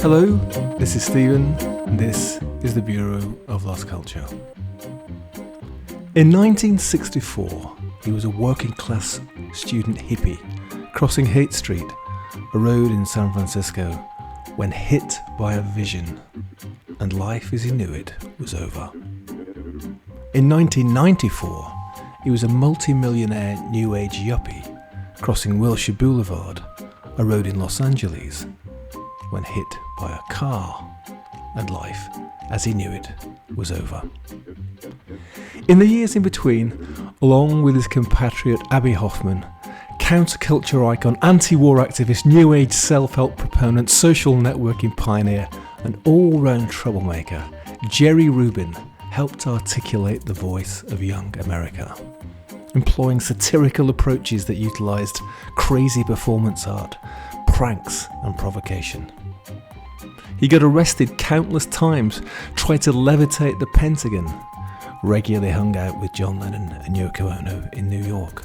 Hello, this is Stephen, and this is the Bureau of Lost Culture. In 1964, he was a working-class student hippie crossing Haight Street, a road in San Francisco, when hit by a vision, and life as he knew it was over. In 1994, he was a multi-millionaire New Age yuppie crossing Wilshire Boulevard, a road in Los Angeles, when hit by a car, and life as he knew it was over. In the years in between, along with his compatriot Abbie Hoffman, counterculture icon, anti-war activist, new age self-help proponent, social networking pioneer, and all-round troublemaker, JERRY RUBIN helped articulate the voice of young America, employing satirical approaches that utilised crazy performance art, pranks and provocation. He got arrested countless times, tried to levitate the Pentagon, regularly hung out with John Lennon and Yoko in New York.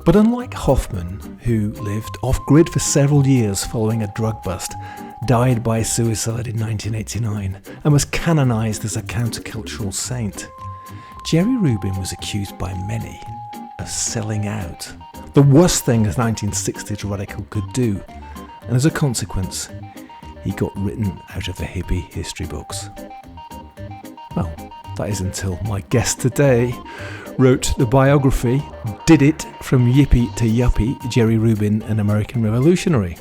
But unlike Hoffman, who lived off-grid for several years following a drug bust, died by suicide in 1989, and was canonized as a countercultural saint, JERRY RUBIN was accused by many of selling out, the worst thing a 1960s radical could do, and as a consequence, he got written out of the hippie history books. Well, that is until my guest today wrote the biography, Did It, From Yippie to Yuppie, JERRY RUBIN, an American Revolutionary.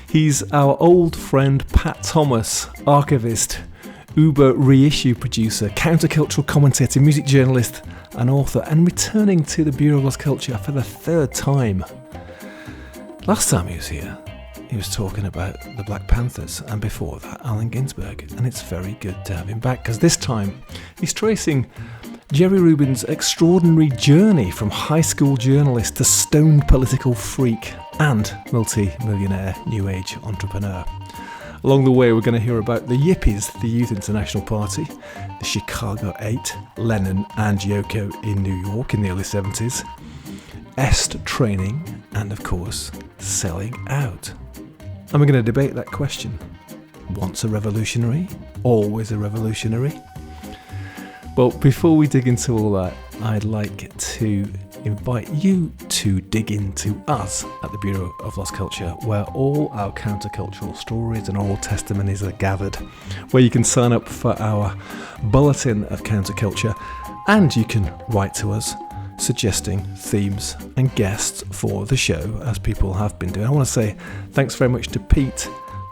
He's our old friend Pat Thomas, archivist, Uber reissue producer, countercultural commentator, music journalist and author, and returning to the Bureau of Lost Culture for the third time. Last time he was here, he was talking about the Black Panthers, and before that, Allen Ginsberg, and it's very good to have him back, because this time he's tracing JERRY RUBIN's extraordinary journey from high school journalist to stoned political freak and multi-millionaire new age entrepreneur. Along the way, we're going to hear about the Yippies, the Youth International Party, the Chicago 8, Lennon and Yoko in New York in the early 70s, EST training, and of course, selling out. And we're going to debate that question. Once a revolutionary, always a revolutionary? Well, before we dig into all that, I'd like to invite you to dig into us at the Bureau of Lost Culture, where all our countercultural stories and oral testimonies are gathered, where you can sign up for our bulletin of counterculture, and you can write to us suggesting themes and guests for the show, as people have been doing. I want to say thanks very much to Pete,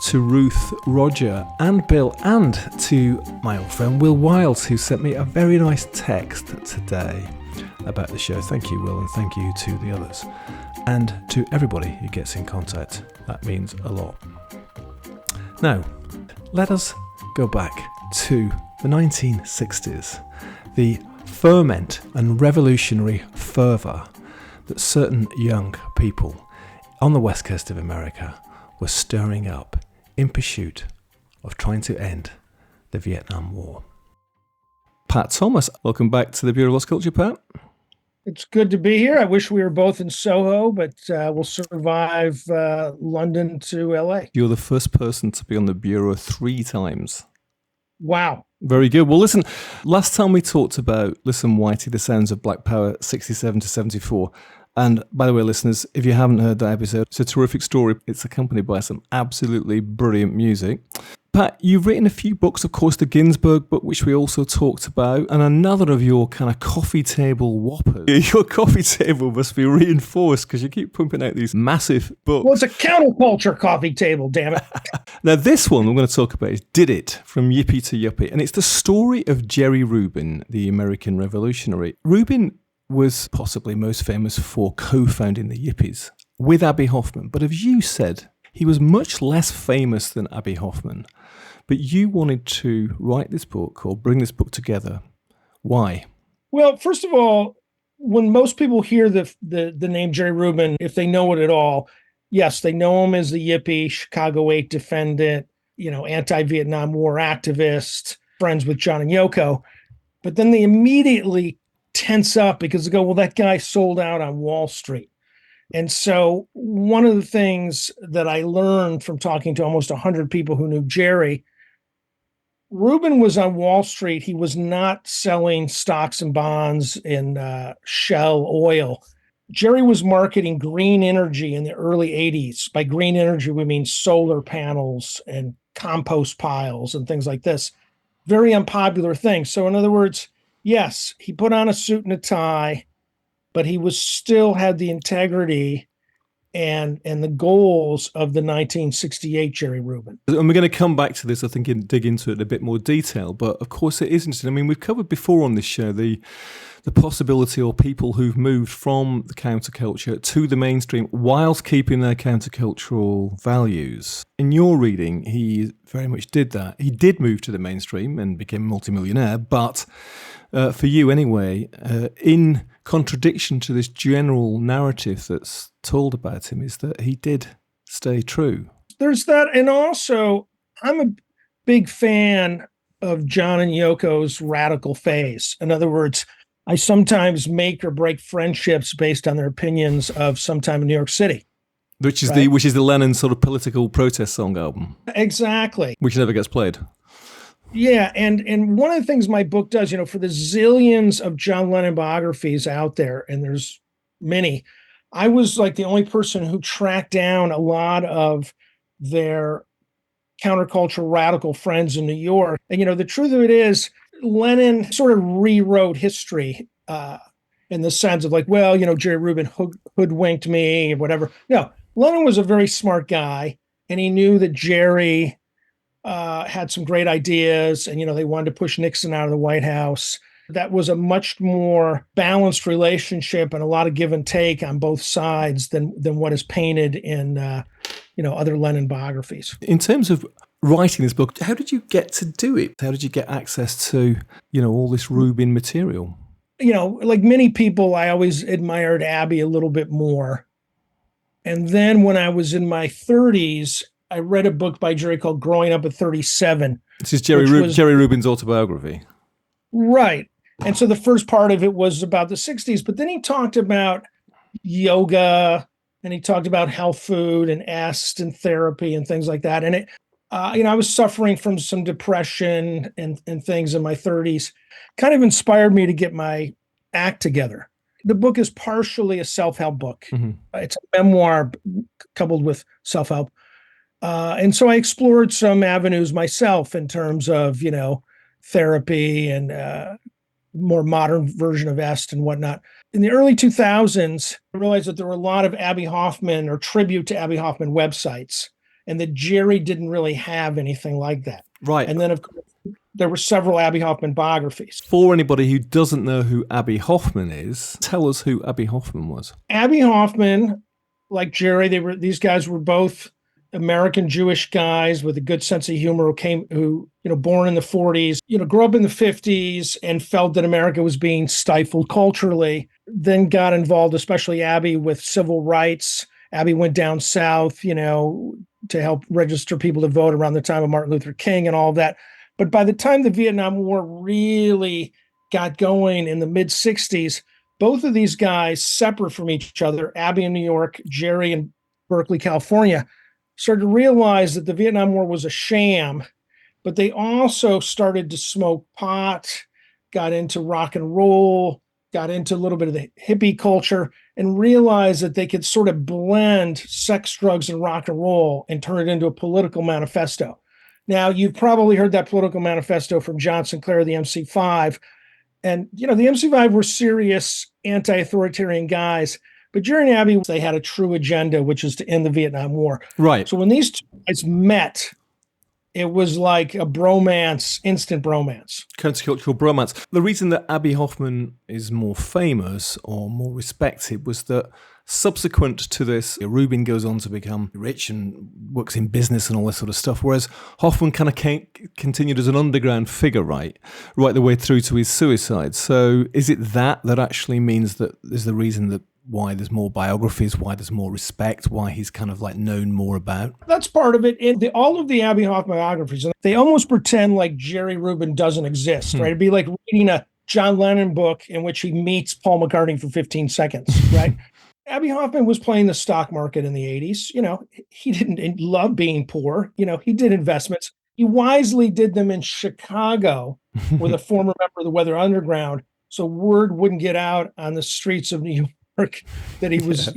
to Ruth, Roger and Bill, and to my old friend Will Wiles, who sent me a very nice text today about the show. Thank you, Will, and thank you to the others, and to everybody who gets in contact. That means a lot. Now, let us go back to the 1960s, the ferment and revolutionary fervour that certain young people on the west coast of America were stirring up in pursuit of trying to end the Vietnam War. Pat Thomas, welcome back to the Bureau of Lost Culture, Pat. It's good to be here. I wish we were both in Soho, but we'll survive London to LA. You're the first person to be on the Bureau 3 times. Wow. Very good. Well, listen, last time we talked about Listen Whitey, The Sounds of Black Power, 67 to 74. And by the way, listeners, if you haven't heard that episode, it's a terrific story. It's accompanied by some absolutely brilliant music. Pat, you've written a few books, of course, the Ginsberg book, which we also talked about, and another of your kind of coffee table whoppers. Your coffee table must be reinforced because you keep pumping out these massive books. Well, it's a counterculture coffee table, damn it. Now, this one I'm going to talk about is Did It, From Yippie to Yuppie, and it's the story of JERRY RUBIN, the American Revolutionary. Rubin was possibly most famous for co-founding the Yippies with Abbie Hoffman, but as you said, he was much less famous than Abbie Hoffman. But you wanted to write this book or bring this book together. Why? Well, first of all, when most people hear the name JERRY RUBIN, if they know it at all, yes, they know him as the Yippie, Chicago 8 defendant, anti-Vietnam War activist, friends with John and Yoko. But then they immediately tense up because they go, well, that guy sold out on Wall Street. And so one of the things that I learned from talking to almost 100 people who knew Jerry, Rubin was on Wall Street. He was not selling stocks and bonds in Shell oil. Jerry was marketing green energy in the early 80s. By green energy, we mean solar panels and compost piles and things like this. Very unpopular thing. So in other words, yes, he put on a suit and a tie, but he was still had the integrity and the goals of the 1968 Jerry Rubin. And we're going to come back to this, I think, and dig into it in a bit more detail. But of course, it is interesting. I mean, we've covered before on this show the possibility or people who've moved from the counterculture to the mainstream whilst keeping their countercultural values. In your reading, he very much did that. He did move to the mainstream and became a multi-millionaire, but for you anyway, in contradiction to this general narrative that's told about him, is that he did stay true. There's that, and also I'm a big fan of John and Yoko's radical phase. In other words, I sometimes make or break friendships based on their opinions of Sometime in New York City. Which is the Lennon sort of political protest song album. Exactly. Which never gets played. Yeah, and one of the things my book does, for the zillions of John Lennon biographies out there, and there's many, I was like the only person who tracked down a lot of their countercultural radical friends in New York. And, the truth of it is, Lennon sort of rewrote history in the sense of like, well, Jerry Rubin hoodwinked me or whatever. No, Lennon was a very smart guy, and he knew that Jerry had some great ideas, and, they wanted to push Nixon out of the White House. That was a much more balanced relationship and a lot of give and take on both sides than what is painted in, other Lennon biographies. In terms of writing this book, how did you get to do it? How did you get access to, all this Rubin material? Like many people, I always admired Abbie a little bit more. And then when I was in my 30s, I read a book by Jerry called Growing Up at 37. This is Jerry Rubin's autobiography. Right. And so the first part of it was about the 60s, but then he talked about yoga, and he talked about health food and est and therapy and things like that. And it, I was suffering from some depression and things in my 30s, kind of inspired me to get my act together. The book is partially a self-help book. Mm-hmm. It's a memoir coupled with self-help. And so I explored some avenues myself in terms of, therapy and more modern version of est and whatnot. In the early 2000s, I realized that there were a lot of Abbie Hoffman or tribute to Abbie Hoffman websites, and that Jerry didn't really have anything like that. Right. And then, of course, there were several Abbie Hoffman biographies. For anybody who doesn't know who Abbie Hoffman is, tell us who Abbie Hoffman was. Abbie Hoffman, like Jerry, these guys were both American Jewish guys with a good sense of humor who born in the 40s, grew up in the 50s and felt that America was being stifled culturally, then got involved, especially Abbie, with civil rights. Abbie went down south, to help register people to vote around the time of Martin Luther King and all of that. But by the time the Vietnam War really got going in the mid 60s, both of these guys, separate from each other, Abbie in New York, Jerry in Berkeley, California, started to realize that the Vietnam War was a sham, but they also started to smoke pot, got into rock and roll, got into a little bit of the hippie culture, and realized that they could sort of blend sex, drugs, and rock and roll and turn it into a political manifesto. Now, you've probably heard that political manifesto from John Sinclair, the MC5. And, the MC5 were serious anti-authoritarian guys. But Jerry and Abbie, they had a true agenda, which is to end the Vietnam War. Right. So when these two guys met, it was like a bromance, instant bromance. Countercultural bromance. The reason that Abbie Hoffman is more famous or more respected was that subsequent to this, Rubin goes on to become rich and works in business and all this sort of stuff, whereas Hoffman kind of continued as an underground figure, right the way through to his suicide. So is it that actually means that is the reason that why there's more biographies, why there's more respect, why he's kind of like known more about? That's part of it. In all of the Abbie Hoffman biographies, they almost pretend like Jerry Rubin doesn't exist, right? It'd be like reading a John Lennon book in which he meets Paul McCartney for 15 seconds, right? Abbie Hoffman was playing the stock market in the 80s. He didn't love being poor. He did investments. He wisely did them in Chicago with a former member of the Weather Underground, so word wouldn't get out on the streets of New York that he was,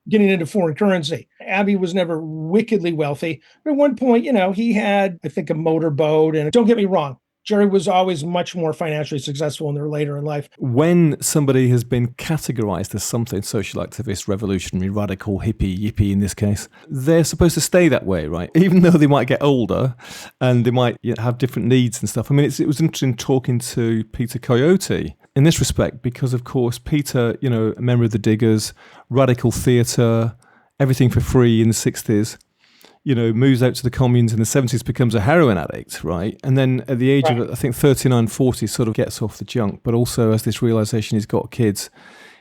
getting into foreign currency. Abbie was never wickedly wealthy. But at one point, he had, I think, a motorboat. And don't get me wrong, Jerry was always much more financially successful in their later in life. When somebody has been categorized as something, social activist, revolutionary, radical, hippie, yippie in this case, they're supposed to stay that way, right? Even though they might get older and they might have different needs and stuff. I mean, it was interesting talking to Peter Coyote in this respect, because of course, Peter, a member of the Diggers, radical theatre, everything for free in the 60s. Moves out to the communes in the 70s, becomes a heroin addict, right? And then at the age of, I think, 39, 40, sort of gets off the junk, but also has this realization he's got kids,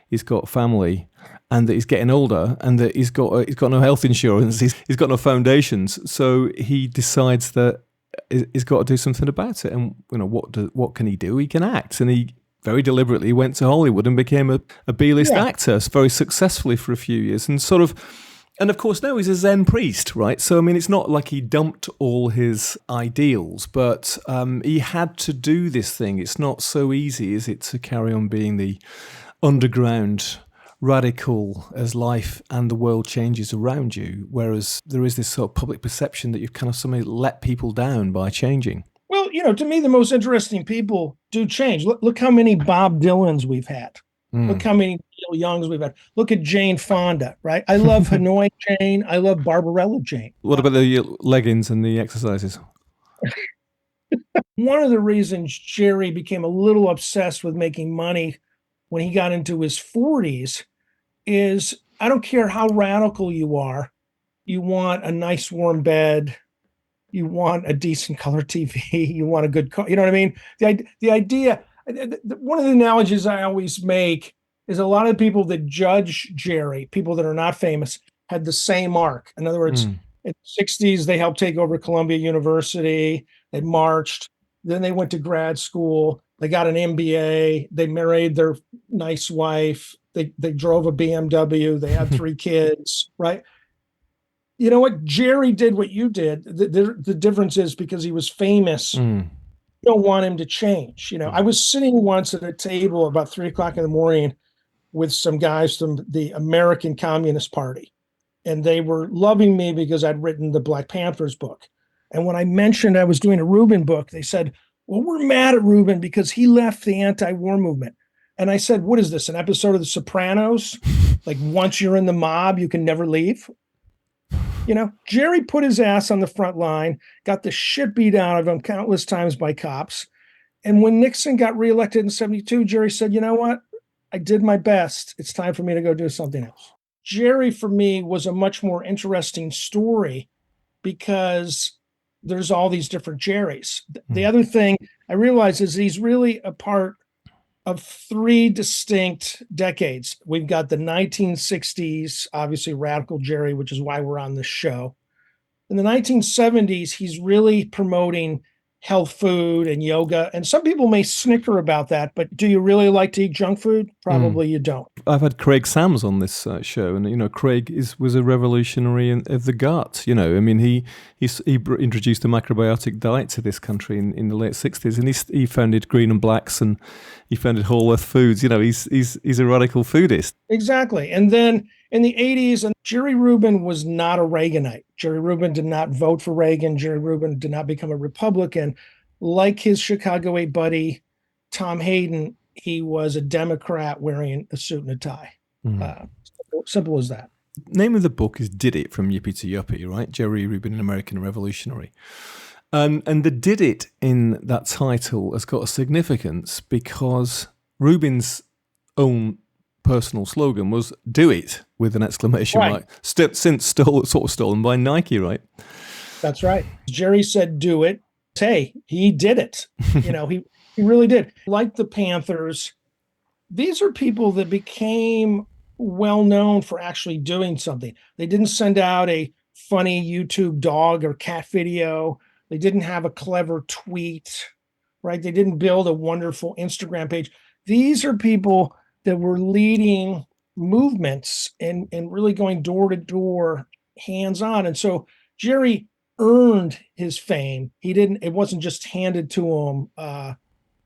he's got family, and that he's getting older, and that he's got no health insurance, he's got no foundations. So he decides that he's got to do something about it. And, what can he do? He can act. And he very deliberately went to Hollywood and became a B-list actor, very successfully for a few years, and of course, now he's a Zen priest, right? So, I mean, it's not like he dumped all his ideals, but he had to do this thing. It's not so easy, is it, to carry on being the underground radical as life and the world changes around you, whereas there is this sort of public perception that you've kind of somehow let people down by changing. Well, to me, the most interesting people do change. Look how many Bob Dylans we've had. Look how many Neil Youngs we've had. Look at Jane Fonda, right? I love Hanoi Jane. I love Barbarella Jane. What about the leggings and the exercises? One of the reasons Jerry became a little obsessed with making money when he got into his 40s is, I don't care how radical you are, you want a nice warm bed, you want a decent color TV, you want a good car. You know what I mean? The idea... One of the analogies I always make is a lot of people that judge Jerry, people that are not famous, had the same arc. In other words, in the 60s, they helped take over Columbia University. They marched. Then they went to grad school. They got an MBA. They married their nice wife. They drove a BMW. They had 3 kids, right? You know what? Jerry did what you did. The difference is because he was famous, don't want him to change. I was sitting once at a table about 3:00 in the morning with some guys from the American Communist Party, and they were loving me because I'd written the Black Panthers book. And when I mentioned I was doing a Rubin book, they said, well, we're mad at Rubin because he left the anti-war movement. And I said, what is this, an episode of The Sopranos? Like, once you're in the mob, you can never leave? Jerry put his ass on the front line, got the shit beat out of him countless times by cops. And when Nixon got reelected in 72, Jerry said, you know what? I did my best. It's time for me to go do something else. Jerry, for me, was a much more interesting story because there's all these different Jerrys. The other thing I realized is he's really a part of 3 distinct decades. We've got the 1960s, obviously radical Jerry, which is why we're on this show. In the 1970s, he's really promoting health food and yoga. And some people may snicker about that, but do you really like to eat junk food? Probably you don't. I've had Craig Sams on this show, and Craig was a revolutionary of the gut. I mean, he introduced a macrobiotic diet to this country in the late 60s, and he founded Green and Blacks, and he founded Whole Earth Foods. He's a radical foodist. Exactly. And then in the 80s, and Jerry Rubin was not a Reaganite. Jerry Rubin did not vote for Reagan. Jerry Rubin did not become a Republican. Like his Chicago 8 buddy, Tom Hayden, he was a Democrat wearing a suit and a tie. Simple as that. Name of the book is Did It, From Yippie to Yuppie, right? Jerry Rubin, an American Revolutionary. And the did it in that title has got a significance because Rubin's own personal slogan was "Do it" with an exclamation mark. Since sort of stolen by Nike, right? That's right. Jerry said, "Do it." Hey, he did it. He really did. Like the Panthers, these are people that became well known for actually doing something. They didn't send out a funny YouTube dog or cat video. They didn't have a clever tweet, right? They didn't build a wonderful Instagram page. These are people that were leading movements and really going door to door, hands on. And so Jerry earned his fame. It wasn't just handed to him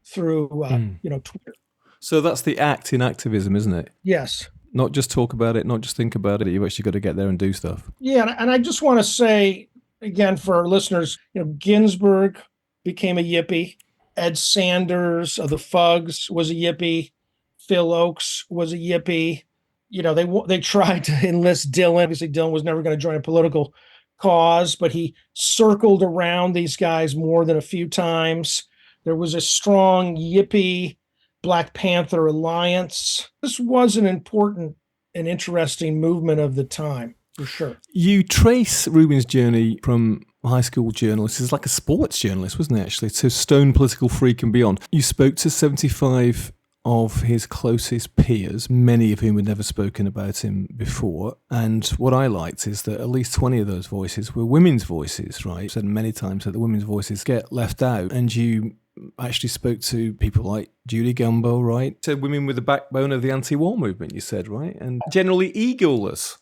through Twitter. So that's the act in activism, isn't it? Yes. Not just talk about it, not just think about it. You've actually got to get there and do stuff. Yeah, and I just want to say again for our listeners, Ginsburg became a Yippie. Ed Sanders of the Fugs was a Yippie. Phil Oakes was a Yippie. They tried to enlist Dylan. Obviously, Dylan was never going to join a political cause, but he circled around these guys more than a few times. There was a strong Yippie Black Panther alliance. This was an important and interesting movement of the time, for sure. You trace Rubin's journey from high school journalist, he's like a sports journalist, wasn't he, actually, to stone political freak and beyond. You spoke to 75 of his closest peers, many of whom had never spoken about him before. And what I liked is that at least 20 of those voices were women's voices, right? I've said many times that the women's voices get left out. And you actually spoke to people like Judy Gumbo, right? So women with the backbone of the anti-war movement, you said, right? And generally egoless.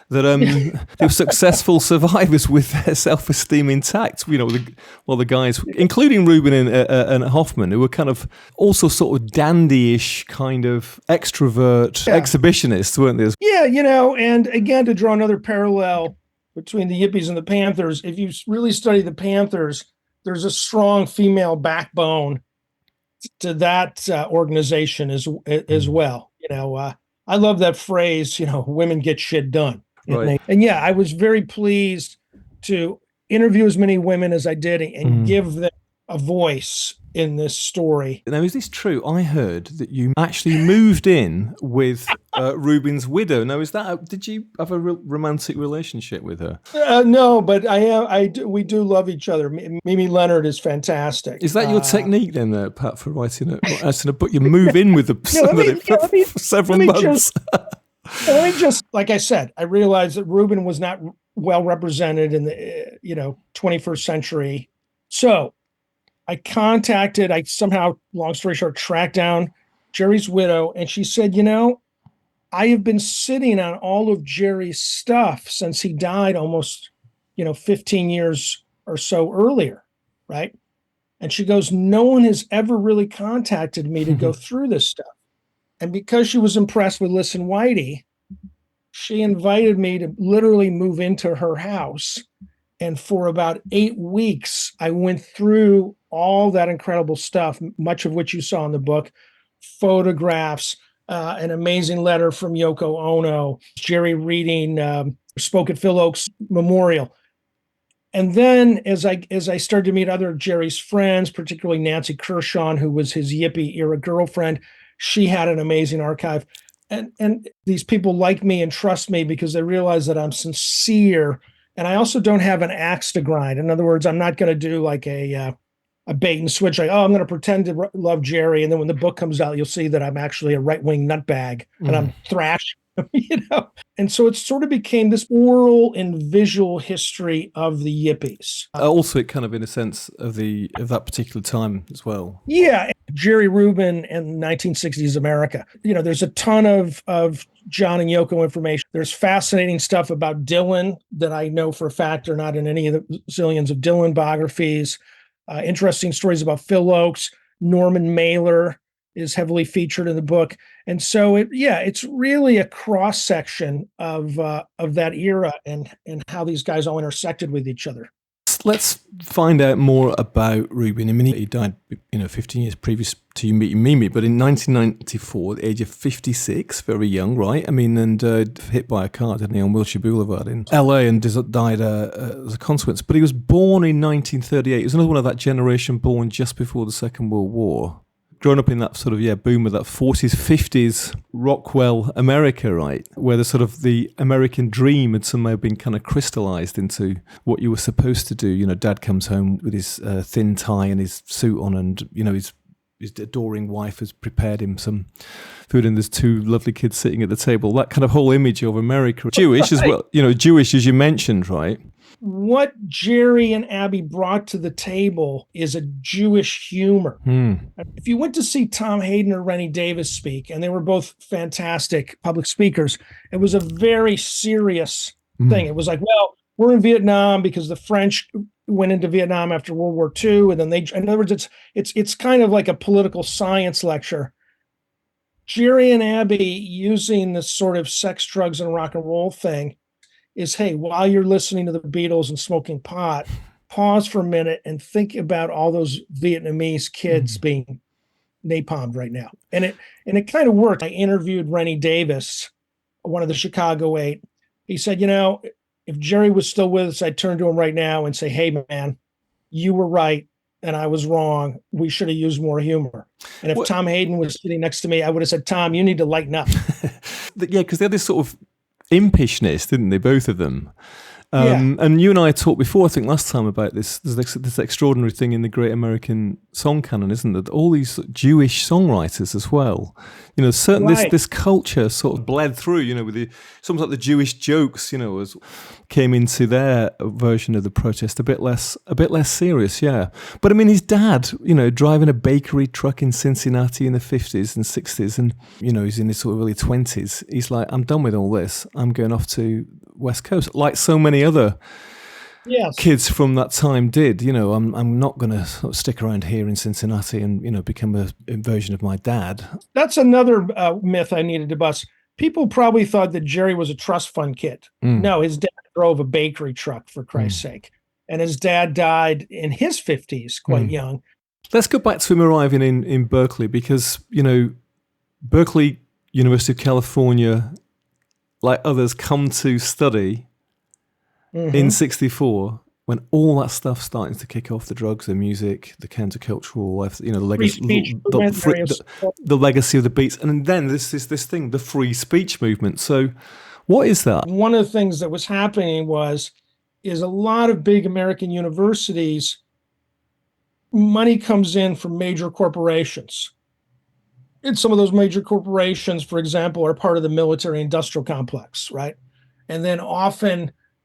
That they were successful survivors with their self-esteem intact. The guys, including Rubin and Hoffman, who were kind of also sort of dandyish kind of extrovert exhibitionists, weren't they? Yeah, and again, to draw another parallel between the Yippies and the Panthers, if you really study the Panthers, there's a strong female backbone to that organization as well. I love that phrase, women get shit done. Right. And yeah, I was very pleased to interview as many women as I did and give them a voice in this story. Now, is this true? I heard that you actually moved in with Rubin's widow. Now, did you have a romantic relationship with her? No, but we do love each other. Mimi Leonard is fantastic. Is that your technique then, Pat, for writing a book? You move in with somebody for several months. Let me just, like I said, I realized that Rubin was not well represented in the 21st century. So I somehow, long story short, tracked down Jerry's widow, and she said, I have been sitting on all of Jerry's stuff since he died almost, 15 years or so earlier, right? And she goes, no one has ever really contacted me to go through this stuff. And because she was impressed with Listen Whitey, she invited me to literally move into her house. And for about 8 weeks, I went through all that incredible stuff, much of which you saw in the book, photographs, an amazing letter from Yoko Ono, Jerry reading, spoke at Phil Oakes Memorial. And then as I started to meet other Jerry's friends, particularly Nancy Kershaw, who was his Yippie era girlfriend, she had an amazing archive. And these people like me and trust me because they realize that I'm sincere. And I also don't have an axe to grind. In other words, I'm not going to do like a bait and switch, like, I'm going to pretend to love Jerry. And then when the book comes out, you'll see that I'm actually a right-wing nutbag and I'm thrashing. And so it sort of became this oral and visual history of the Yippies. Also, it kind of in a sense of that particular time as well. Yeah, Jerry Rubin and 1960s America. There's a ton of John and Yoko information. There's fascinating stuff about Dylan that I know for a fact are not in any of the zillions of Dylan biographies. Interesting stories about Phil Oakes. Norman Mailer is heavily featured in the book. And so it's really a cross section of that era and how these guys all intersected with each other. Let's find out more about Rubin. I mean, he died, 15 years previous to you meeting Mimi, but in 1994, at the age of 56, very young, right? I mean, and hit by a car, didn't he, on Wilshire Boulevard in LA and died as a consequence. But he was born in 1938. He was another one of that generation born just before the Second World War. Grown up in that sort of, boom of that 40s, 50s Rockwell America, right? Where the sort of the American dream had somehow been kind of crystallized into what you were supposed to do. Dad comes home with his thin tie and his suit on and, his adoring wife has prepared him some food and there's two lovely kids sitting at the table. That kind of whole image of America. Jewish as well, Jewish as you mentioned, right? What Jerry and Abbie brought to the table is a Jewish humor. If you went to see Tom Hayden or Rennie Davis speak, and they were both fantastic public speakers, it was a very serious thing. It was like, well, we're in Vietnam because the French went into Vietnam after World War II, and then in other words, it's kind of like a political science lecture. Jerry and Abbie using this sort of sex, drugs, and rock and roll thing is, hey, while you're listening to the Beatles and smoking pot, pause for a minute and think about all those Vietnamese kids being napalmed right now. And it kind of worked. I interviewed Rennie Davis, one of the Chicago 8. He said, if Jerry was still with us, I'd turn to him right now and say, hey, man, you were right and I was wrong. We should have used more humor. And if Tom Hayden was sitting next to me, I would have said, Tom, you need to lighten up. Yeah, because they had this sort of impishness, didn't they, both of them? And you and I talked before, I think last time, about this extraordinary thing in the Great American Song Canon, isn't it? All these Jewish songwriters as well. Certainly this culture sort of bled through, with something like the Jewish jokes, came into their version of the protest a bit less serious, yeah. But I mean, his dad, driving a bakery truck in Cincinnati in the 50s and 60s, and, he's in his sort of early 20s. He's like, I'm done with all this. I'm going off to West Coast, like so many other kids from that time did. I'm not going to sort of stick around here in Cincinnati and become a version of my dad. That's another myth I needed to bust. People probably thought that Jerry was a trust fund kid. No, his dad drove a bakery truck, for Christ's sake, and his dad died in his 50s, quite young. Let's go back to him arriving in Berkeley, because Berkeley, University of California, like others, come to study in 64, when all that stuff's starting to kick off, the drugs, the music, the countercultural, the legacy of the beats. And then this thing, the free speech movement. So what is that? One of the things that was happening is a lot of big American universities, money comes in from major corporations. And some of those major corporations, for example, are part of the military industrial complex, right? And then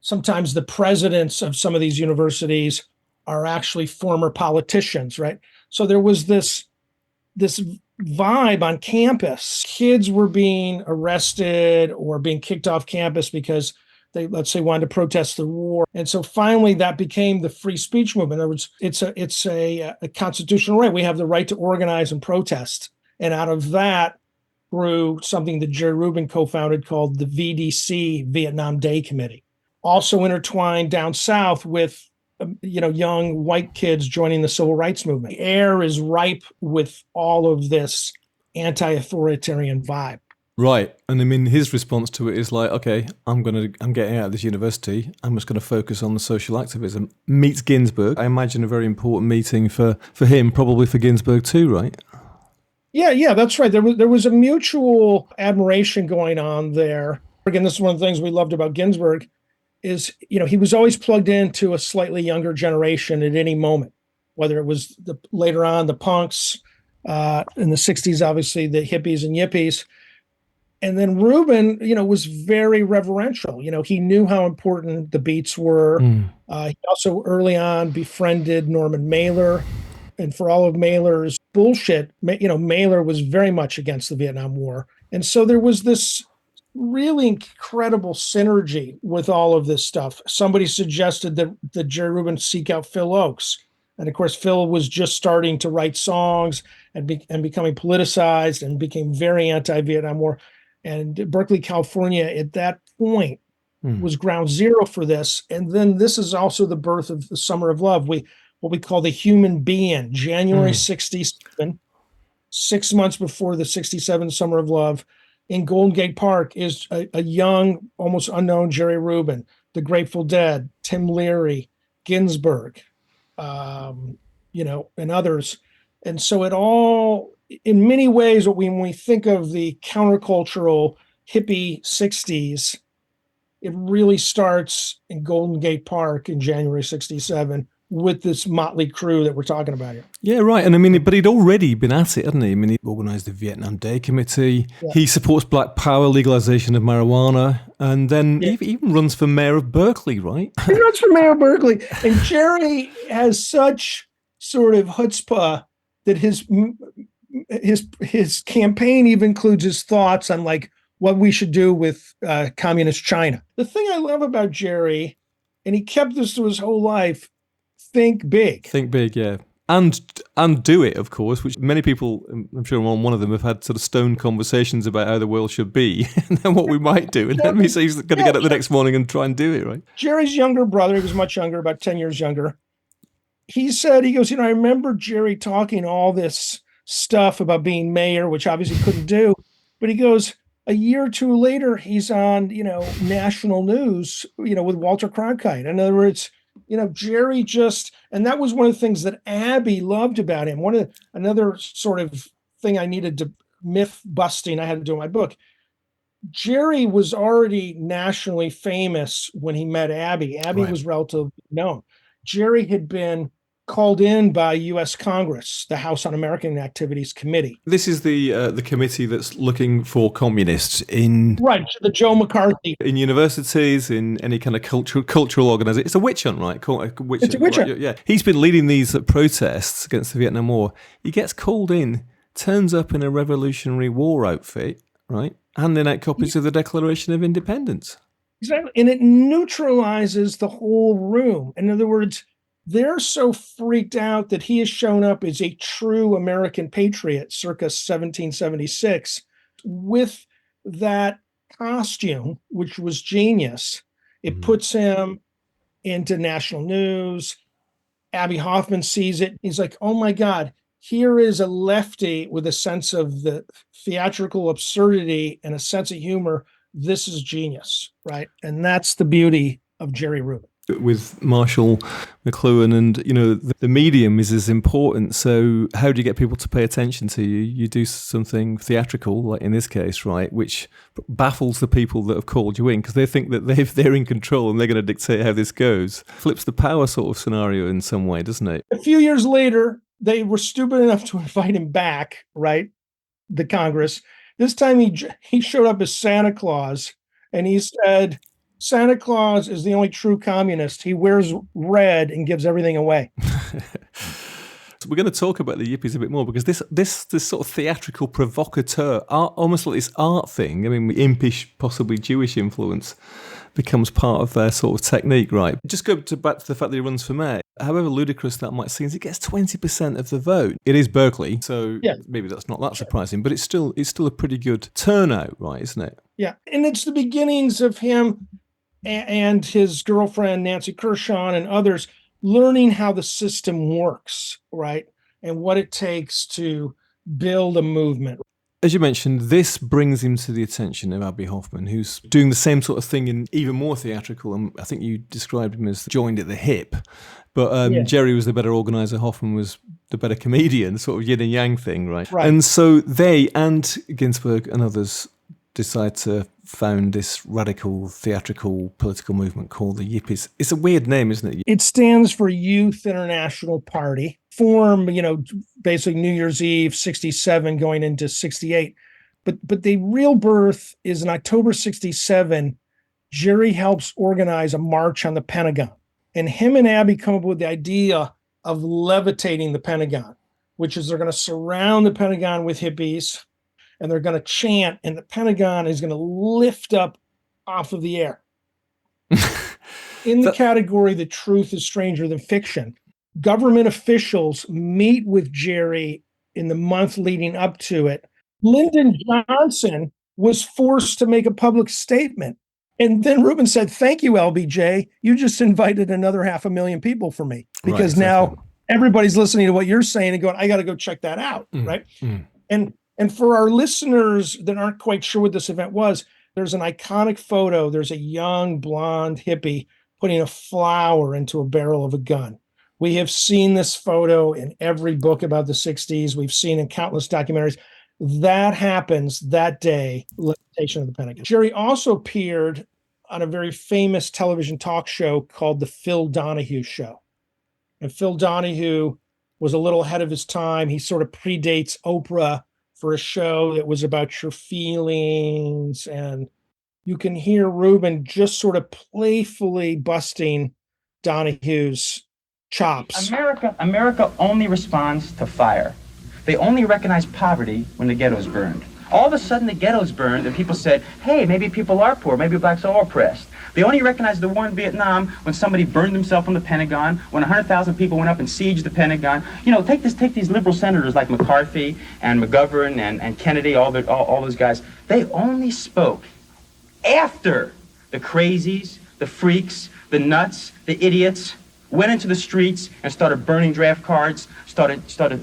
sometimes the presidents of some of these universities are actually former politicians, right? So there was this vibe on campus. Kids were being arrested or being kicked off campus because they, let's say, wanted to protest the war. And so finally that became the free speech movement. In other words, it's a constitutional right. We have the right to organize and protest. And out of that grew something that Jerry Rubin co-founded called the VDC, Vietnam Day Committee. Also intertwined down south with, young white kids joining the civil rights movement. The air is ripe with all of this anti-authoritarian vibe. Right. And I mean, his response to it is like, okay, I'm getting out of this university. I'm just going to focus on the social activism. Meets Ginsberg. I imagine a very important meeting for him, probably for Ginsberg too, right? Yeah, that's right. There was a mutual admiration going on there. Again, this is one of the things we loved about Ginsberg is, he was always plugged into a slightly younger generation at any moment, whether it was later on the punks, in the 60s, obviously the hippies and yippies. And then Rubin, was very reverential. He knew how important the beats were. He also early on befriended Norman Mailer. And for all of Mailer's bullshit, Mailer was very much against the Vietnam War. And so there was this really incredible synergy with all of this stuff. Somebody suggested that Jerry Rubin seek out Phil Oakes. And of course, Phil was just starting to write songs and becoming politicized and became very anti-Vietnam War. And Berkeley, California, at that point, was ground zero for this. And then this is also the birth of the Summer of Love. What we call the Human Being, January 67, 6 months before the 67 Summer of Love, in Golden Gate Park is a young, almost unknown Jerry Rubin, the Grateful Dead, Tim Leary, Ginsberg, and others. And so it all, in many ways, when we think of the countercultural hippie 60s, it really starts in Golden Gate Park in January 67 with this motley crew that we're talking about here. Yeah, right. And I mean, but he'd already been at it, hadn't he? I mean, he organised the Vietnam Day Committee. Yeah. He supports black power, legalization of marijuana, and then he even runs for mayor of Berkeley, right? He runs for mayor of Berkeley. And Jerry has such sort of chutzpah that his campaign even includes his thoughts on like what we should do with communist China. The thing I love about Jerry, and he kept this to his whole life, think big. Think big, yeah. And do it, of course, which many people, I'm sure one of them, have had sort of stone conversations about how the world should be and then what we might do. And then he says he's going to get up the next morning and try and do it, right? Jerry's younger brother, he was much younger, about 10 years younger. He goes, I remember Jerry talking all this stuff about being mayor, which obviously couldn't do. But he goes, a year or two later, he's on, national news, with Walter Cronkite. In other words, Jerry and that was one of the things that Abbie loved about him. Another sort of thing I needed to myth busting I had to do in my book. Jerry was already nationally famous when he met Abbie. Abbie was relatively known. Jerry had been called in by U.S. Congress, the House Un-American Activities Committee. This is the committee that's looking for communists in... Right, the Joe McCarthy. In universities, in any kind of cultural organization. It's a witch hunt, right? It's a witch hunt. Right? Yeah. He's been leading these protests against the Vietnam War. He gets called in, turns up in a Revolutionary War outfit, right? Handing out copies of the Declaration of Independence. Exactly. And it neutralizes the whole room. In other words, they're so freaked out that he has shown up as a true American patriot circa 1776 with that costume, which was genius. It puts him into national news. Abbie Hoffman sees it. He's like, oh my God, here is a lefty with a sense of the theatrical absurdity and a sense of humor. This is genius, right? And that's the beauty of Jerry Rubin. With Marshall McLuhan and, the medium is as important. So how do you get people to pay attention to you? You do something theatrical, like in this case, right, which baffles the people that have called you in because they think that they're in control and they're going to dictate how this goes. Flips the power sort of scenario in some way, doesn't it? A few years later, they were stupid enough to invite him back, right, the Congress. This time he showed up as Santa Claus and he said, Santa Claus is the only true communist. He wears red and gives everything away. So we're going to talk about the Yippies a bit more because this sort of theatrical provocateur, almost like this art thing, I mean, impish, possibly Jewish influence, becomes part of their sort of technique, right? Just go back to the fact that he runs for mayor. However ludicrous that might seem, he gets 20% of the vote. It is Berkeley, so maybe that's not that surprising, but it's still a pretty good turnout, right, isn't it? Yeah, and it's the beginnings of him and his girlfriend, Nancy Kershaw, and others learning how the system works, right? And what it takes to build a movement. As you mentioned, this brings him to the attention of Abbie Hoffman, who's doing the same sort of thing in even more theatrical. And I think you described him as joined at the hip. But Jerry was the better organizer. Hoffman was the better comedian, sort of yin and yang thing, right? And so they and Ginsberg and others decide to found this radical theatrical political movement called the Yippies. It's a weird name, isn't it? It stands for Youth International Party. Formed, basically New Year's Eve, 67 going into 68. But the real birth is in October 67. Jerry helps organize a march on the Pentagon. And him and Abbie come up with the idea of levitating the Pentagon, which is they're going to surround the Pentagon with hippies and they're going to chant, and the Pentagon is going to lift up off of the air. In the category, the truth is stranger than fiction. Government officials meet with Jerry in the month leading up to it. Lyndon Johnson was forced to make a public statement. And then Rubin said, thank you, LBJ. You just invited another 500,000 people for me because now everybody's listening to what you're saying and going, I got to go check that out. Right. And for our listeners that aren't quite sure what this event was, there's an iconic photo. There's a young blonde hippie putting a flower into a barrel of a gun. We have seen this photo in every book about the 60s. We've seen in countless documentaries. That happens that day, levitation of the Pentagon. Jerry also appeared on a very famous television talk show called The Phil Donahue Show. And Phil Donahue was a little ahead of his time. He sort of predates Oprah for a show that was about your feelings. And you can hear Rubin just sort of playfully busting Donahue's chops. America only responds to fire. They only recognize poverty when the ghetto's burned. All of a sudden, the ghetto's burned, and people said, hey, maybe people are poor, maybe blacks are oppressed. They only recognized the war in Vietnam when somebody burned himself on the Pentagon, when 100,000 people went up and sieged the Pentagon. You know, take these liberal senators like McCarthy and McGovern and Kennedy, all those guys. They only spoke after the crazies, the freaks, the nuts, the idiots went into the streets and started burning draft cards, started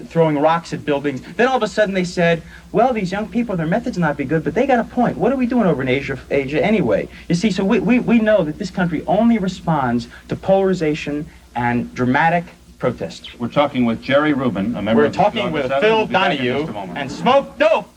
throwing rocks at buildings. Then all of a sudden they said, well, these young people, their methods not be good, but they got a point. What are we doing over in Asia anyway? You see, so we know that this country only responds to polarization and dramatic protest. We're talking with Jerry Rubin, a member We're of the talking with Phil Donahue and Smoke Dope.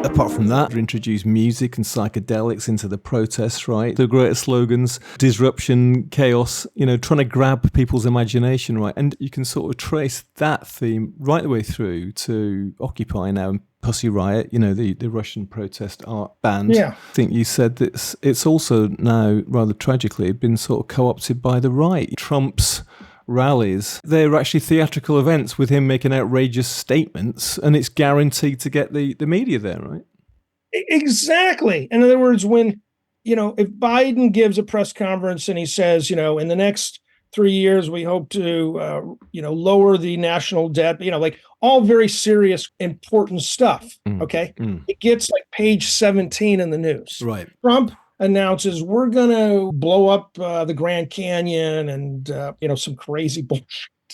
Apart from that, introduce music and psychedelics into the protests, right? The greatest slogans, disruption, chaos, trying to grab people's imagination, right? And you can sort of trace that theme right the way through to Occupy now and Pussy Riot, the Russian protest art band. Yeah. I think you said that it's also now, rather tragically, been sort of co-opted by the right. Trump's rallies, they're actually theatrical events with him making outrageous statements, and it's guaranteed to get the media there, right? Exactly. In other words, when, if Biden gives a press conference and he says, in the next 3 years, we hope to, lower the national debt, like all very serious, important stuff. Okay. It gets like page 17 in the news. Right. Trump announces we're going to blow up the Grand Canyon and, some crazy bullshit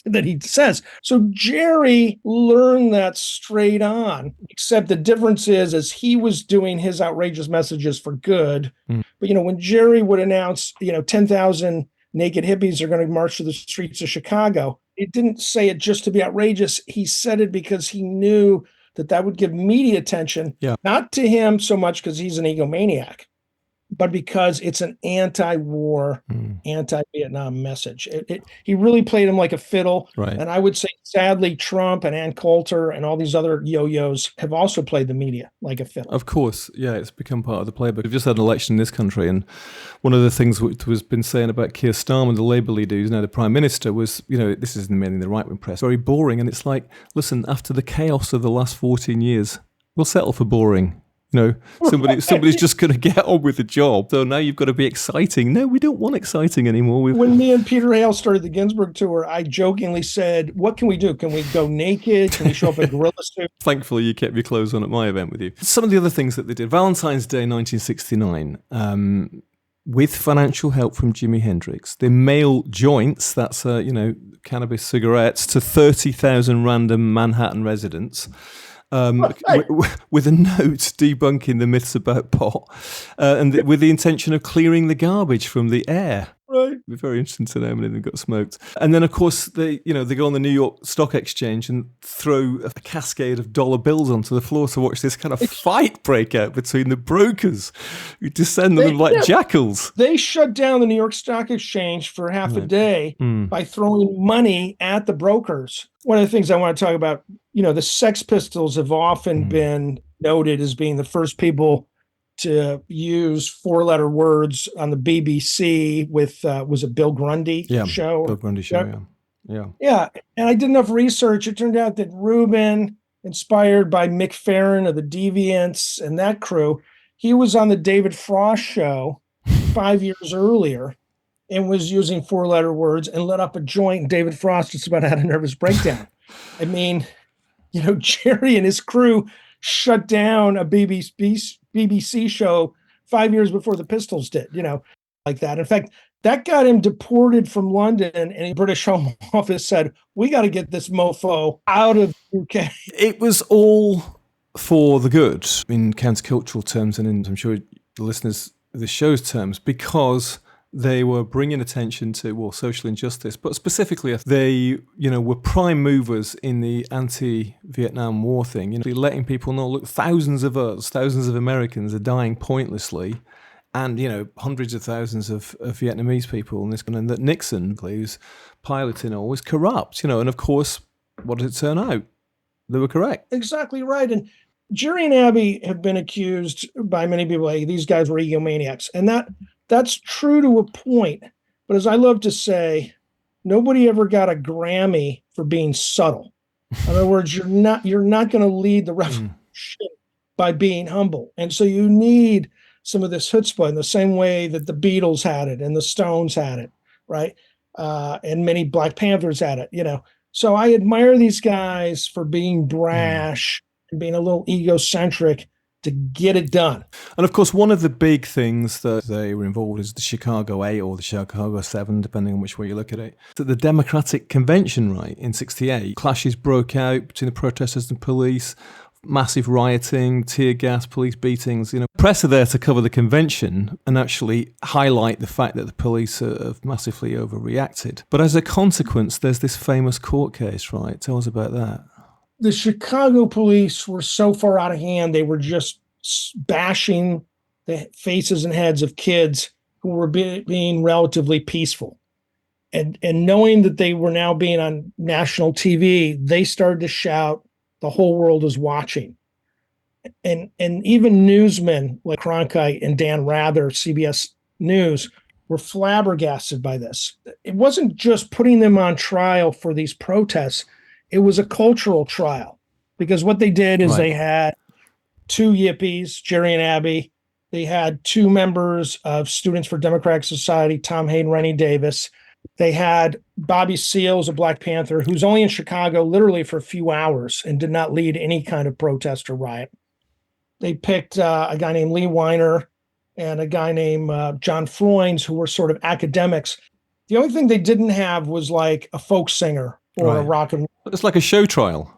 that he says. So Jerry learned that straight on, except the difference is as he was doing his outrageous messages for good. But, when Jerry would announce, 10,000 naked hippies are going to march to the streets of Chicago, he didn't say it just to be outrageous. He said it because he knew that would give media attention, not to him so much because he's an egomaniac, but because it's an anti-war, anti-Vietnam message. He really played him like a fiddle. Right. And I would say, sadly, Trump and Ann Coulter and all these other yo-yos have also played the media like a fiddle. Of course, yeah, it's become part of the playbook. We've just had an election in this country, and one of the things which was been saying about Keir Starmer, the Labour leader who's now the Prime Minister, was, this is mainly the right-wing press, very boring. And it's like, listen, after the chaos of the last 14 years, we'll settle for boring. Somebody's just going to get on with the job. So now you've got to be exciting. No, we don't want exciting anymore. When me and Peter Hale started the Ginsburg tour, I jokingly said, what can we do? Can we go naked? Can we show up in gorilla suit? Thankfully, you kept your clothes on at my event with you. Some of the other things that they did. Valentine's Day 1969, with financial help from Jimi Hendrix, they mailed joints, that's, cannabis cigarettes, to 30,000 random Manhattan residents. With a note debunking the myths about pot, and with the intention of clearing the garbage from the air. Right. It'd be very interesting to know how many of them got smoked. And then, of course, they go on the New York Stock Exchange and throw a cascade of dollar bills onto the floor to watch this kind of fight break out between the brokers who descend them like jackals. They shut down the New York Stock Exchange for half a day by throwing money at the brokers. One of the things I want to talk about, the Sex Pistols have often been noted as being the first people to use four-letter words on the BBC with, was it Bill Grundy show? Bill Grundy show, yeah. Yeah, and I did enough research. It turned out that Rubin, inspired by Mick Farron of the Deviants and that crew, he was on the David Frost show 5 years earlier and was using four-letter words and lit up a joint. And David Frost just about had a nervous breakdown. I mean, Jerry and his crew shut down a BBC show 5 years before the Pistols did, like that. In fact, that got him deported from London, and the British Home Office said, we got to get this mofo out of the UK. It was all for the good in countercultural terms, and in, I'm sure the listeners, the show's terms, because they were bringing attention to, social injustice, but specifically they, were prime movers in the anti-Vietnam War thing, letting people know, look, thousands of Americans are dying pointlessly, and, hundreds of thousands of Vietnamese people, and that Nixon, who's piloting all, was corrupt, and of course, what did it turn out? They were correct. Exactly right. And Jerry and Abbie have been accused by many people, hey, these guys were egomaniacs. And that's true to a point. But as I love to say, nobody ever got a Grammy for being subtle. In other words, you're not going to lead the revolution by being humble. And so you need some of this chutzpah in the same way that the Beatles had it and the Stones had it, right? And many Black Panthers had it, So I admire these guys for being brash and being a little egocentric to get it done. And of course, one of the big things that they were involved is the Chicago 8 or the Chicago 7, depending on which way you look at it. So the Democratic Convention, right, in 1968, clashes broke out between the protesters and police, massive rioting, tear gas, police beatings. Press are there to cover the convention and actually highlight the fact that the police have massively overreacted. But as a consequence, there's this famous court case, right? Tell us about that. The Chicago police were so far out of hand, they were just bashing the faces and heads of kids who were being relatively peaceful. And knowing that they were now being on national TV, they started to shout, the whole world is watching. And even newsmen like Cronkite and Dan Rather, CBS News, were flabbergasted by this. It wasn't just putting them on trial for these protests. It was a cultural trial, because what they did is They had two Yippies, Jerry and Abbie. They had two members of Students for Democratic Society, Tom Hayden, Rennie Davis. They had Bobby Seals, a Black Panther, who's only in Chicago literally for a few hours and did not lead any kind of protest or riot. They picked a guy named Lee Weiner and a guy named John Freunds, who were sort of academics. The only thing they didn't have was like a folk singer or a rock and roll. It's like a show trial.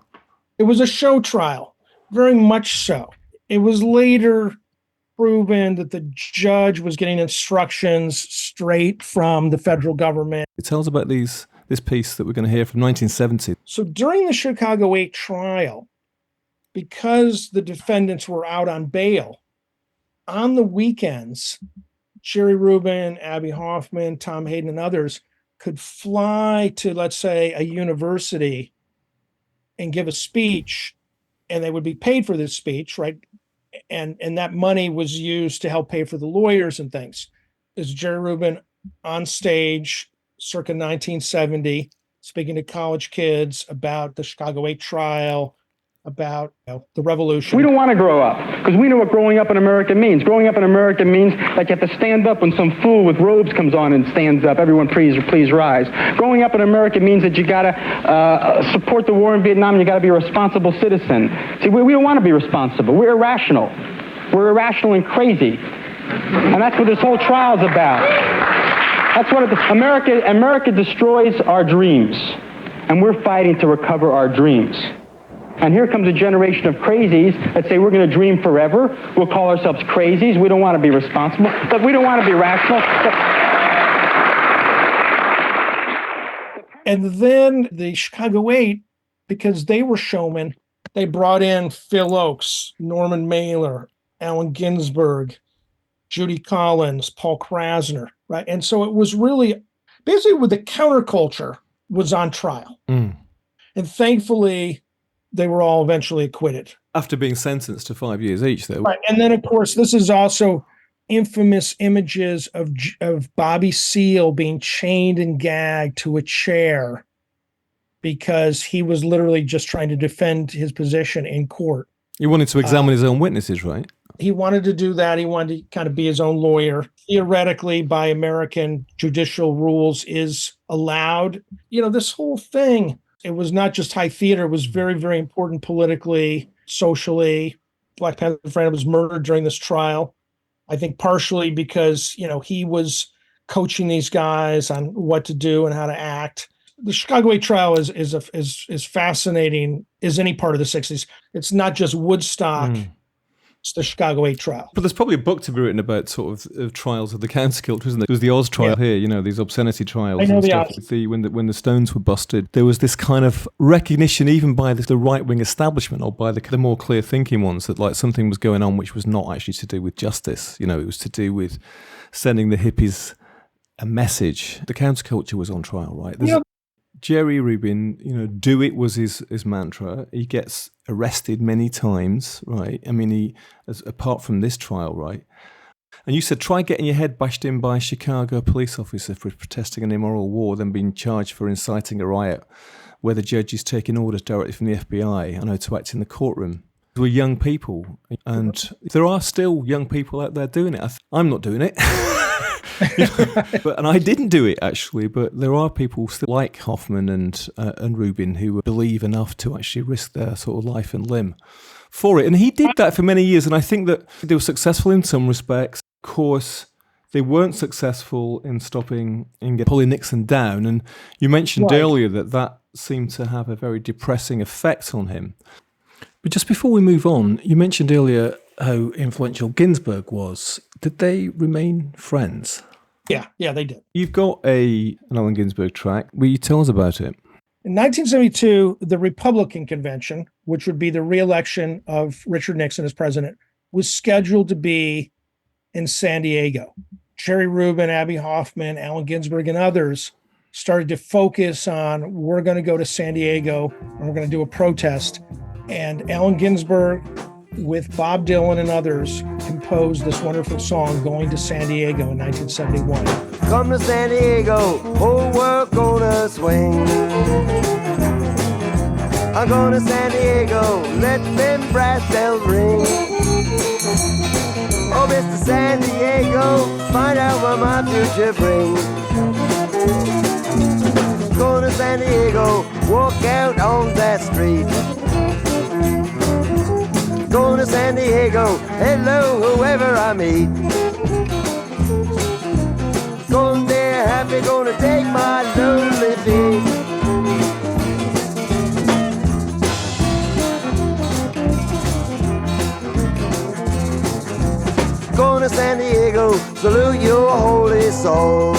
It was a show trial, very much so. It was later proven that the judge was getting instructions straight from the federal government. It tells about this piece that we're going to hear from 1970. So during the Chicago 8 trial, because the defendants were out on bail, on the weekends, Jerry Rubin, Abbie Hoffman, Tom Hayden, and others could fly to, let's say, a university and give a speech, and they would be paid for this speech, right? And that money was used to help pay for the lawyers and things. Is Jerry Rubin on stage circa 1970, speaking to college kids about the Chicago 8 trial, about the revolution. We don't want to grow up, because we know what growing up in America means. Growing up in America means that you have to stand up when some fool with robes comes on and stands up. Everyone, please rise. Growing up in America means that you got to support the war in Vietnam. You got to be a responsible citizen. See, we don't want to be responsible. We're irrational. We're irrational and crazy, and that's what this whole trial's about. That's what America destroys our dreams, and we're fighting to recover our dreams. And here comes a generation of crazies that say we're going to dream forever. We'll call ourselves crazies. We don't want to be responsible, but we don't want to be rational. And then the Chicago 8, because they were showmen, they brought in Phil Oakes, Norman Mailer, Allen Ginsberg, Judy Collins, Paul Krasner, right? And so it was really, basically with the counterculture was on trial. And thankfully, they were all eventually acquitted. After being sentenced to 5 years each, though. Right. And then, of course, this is also infamous images of Bobby Seale being chained and gagged to a chair because he was literally just trying to defend his position in court. He wanted to examine his own witnesses, right? He wanted to do that. He wanted to kind of be his own lawyer. Theoretically, by American judicial rules, is allowed. This whole thing, it was not just high theater. It was very, very important politically, socially. Black Panther Friend was murdered during this trial. I think partially because, he was coaching these guys on what to do and how to act. The Chicago 8 trial is fascinating as any part of the 60s. It's not just Woodstock. It's the Chicago 8 trial. But there's probably a book to be written about sort of trials of the counterculture, isn't there? There's the Oz trial here, you know, these obscenity trials. I know and the stuff. Oz. When the Stones were busted, there was this kind of recognition, even by the right-wing establishment or by the more clear-thinking ones, that like something was going on which was not actually to do with justice. You know, it was to do with sending the hippies a message. The counterculture was on trial, right? Jerry Rubin, you know, do it was his mantra. He gets arrested many times, right? I mean, apart from this trial, right? And you said, try getting your head bashed in by a Chicago police officer for protesting an immoral war, then being charged for inciting a riot, where the judge is taking orders directly from the FBI on how to act in the courtroom. We're young people, and there are still young people out there doing it. I'm not doing it. And I didn't do it actually, but there are people still like Hoffman and Rubin who believe enough to actually risk their sort of life and limb for it. And he did that for many years, and I think that they were successful in some respects. Of course, they weren't successful in pulling Nixon down. And you mentioned earlier that seemed to have a very depressing effect on him. But just before we move on, you mentioned earlier how influential Ginsberg was. Did they remain friends? Yeah, they did. You've got an Allen Ginsberg track. Will you tell us about it? In 1972, the Republican convention, which would be the re-election of Richard Nixon as president, was scheduled to be in San Diego. Jerry Rubin, Abbie Hoffman, Allen Ginsberg, and others started to focus on, we're going to go to San Diego and we're going to do a protest. And Allen Ginsberg, with Bob Dylan and others, composed this wonderful song, Going to San Diego, in 1971. Come to San Diego, whole world gonna swing. I'm going to San Diego, let them brass bells ring. Oh, Mr. San Diego, find out what my future brings. Going to San Diego, walk out on that street. Going to San Diego, hello whoever I meet. Going there happy, gonna take my lonely feet. Going to San Diego, salute your holy soul.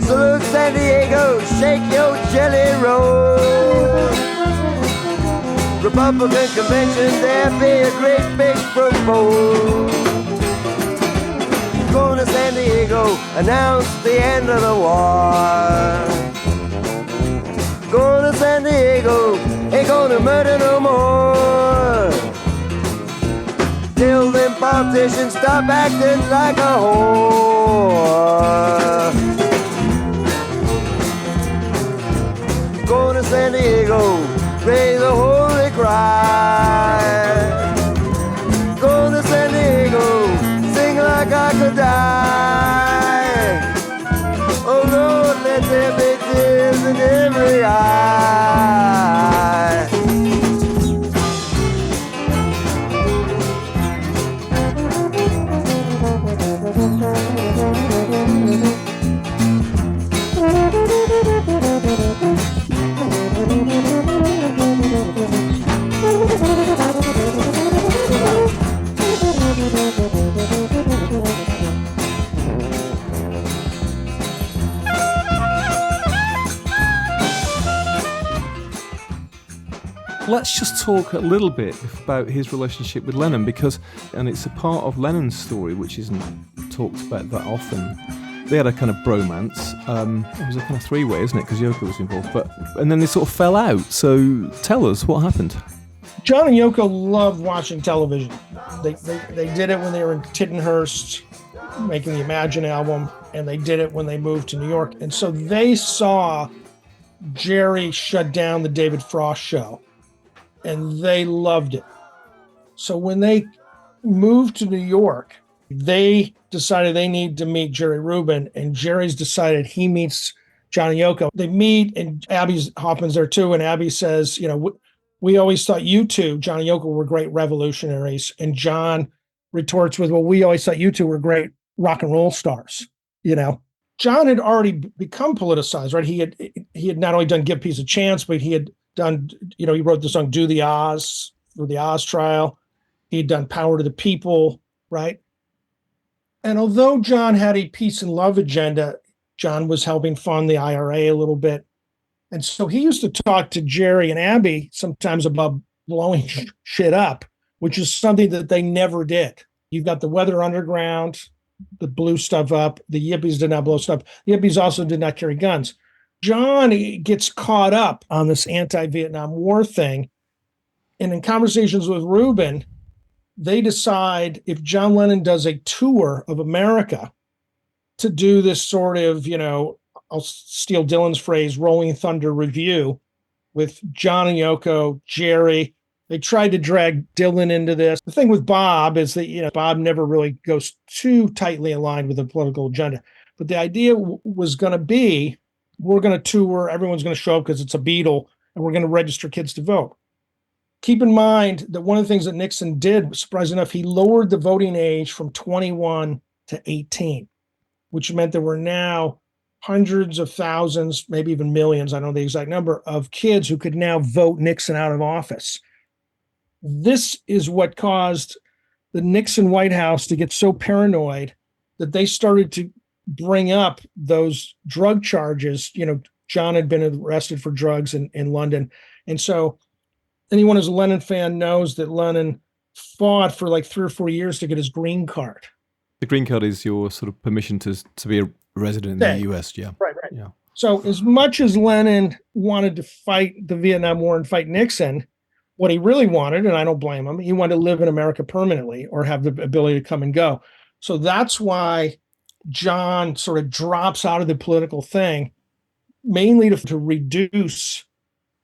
Salute San Diego, shake your jelly roll. Republican convention, there'll be a great big propose. Going to San Diego, announce the end of the war. Going to San Diego, ain't gonna murder no more. Till them politicians stop acting like a whore. Going to San Diego, pray the holy cry. Going to San Diego, sing like I could die. Oh Lord, let there be tears in every eye. Let's just talk a little bit about his relationship with Lennon, and it's a part of Lennon's story which isn't talked about that often. They had a kind of bromance. It was a kind of three-way, isn't it? Because Yoko was involved. And then they sort of fell out. So tell us what happened. John and Yoko loved watching television. They did it when they were in Tittenhurst, making the Imagine album, and they did it when they moved to New York. And so they saw Jerry shut down the David Frost show, and they loved it. So when they moved to New York, they decided they need to meet Jerry Rubin, and Jerry's decided he meets John and Yoko. They meet, and Abbie Hoffman's there too, and Abbie says, you know, we always thought you two, John and Yoko, were great revolutionaries. And John retorts with, well, we always thought you two were great rock and roll stars. You know, John had already become politicized, right? He had not only done Give Peace a Chance, but he had done, you know, he wrote the song Do the Oz for the Oz trial. He'd done Power to the People, right? And although John had a peace and love agenda, John was helping fund the IRA a little bit. And so he used to talk to Jerry and Abbie sometimes about blowing shit up, which is something that they never did. You've got the Weather Underground that blew stuff up. The Yippies did not blow stuff. The Yippies also did not carry guns. John gets caught up on this anti-Vietnam War thing. And in conversations with Rubin, they decide if John Lennon does a tour of America to do this sort of, I'll steal Dylan's phrase, Rolling Thunder review with John and Yoko, Jerry. They tried to drag Dylan into this. The thing with Bob is that, Bob never really goes too tightly aligned with the political agenda. But the idea was going to be, we're going to tour, everyone's going to show up because it's a Beatle, and we're going to register kids to vote. Keep in mind that one of the things that Nixon did, surprisingly enough, he lowered the voting age from 21 to 18, which meant there were now hundreds of thousands, maybe even millions, I don't know the exact number, of kids who could now vote Nixon out of office. This is what caused the Nixon White House to get so paranoid that they started to bring up those drug charges. John had been arrested for drugs in London. And so anyone who's a Lennon fan knows that Lennon fought for like 3 or 4 years to get his green card. The green card is your sort of permission to be a resident in the US, yeah. Right. Yeah. So as much as Lennon wanted to fight the Vietnam War and fight Nixon, what he really wanted, and I don't blame him, he wanted to live in America permanently or have the ability to come and go. So that's why John sort of drops out of the political thing, mainly to reduce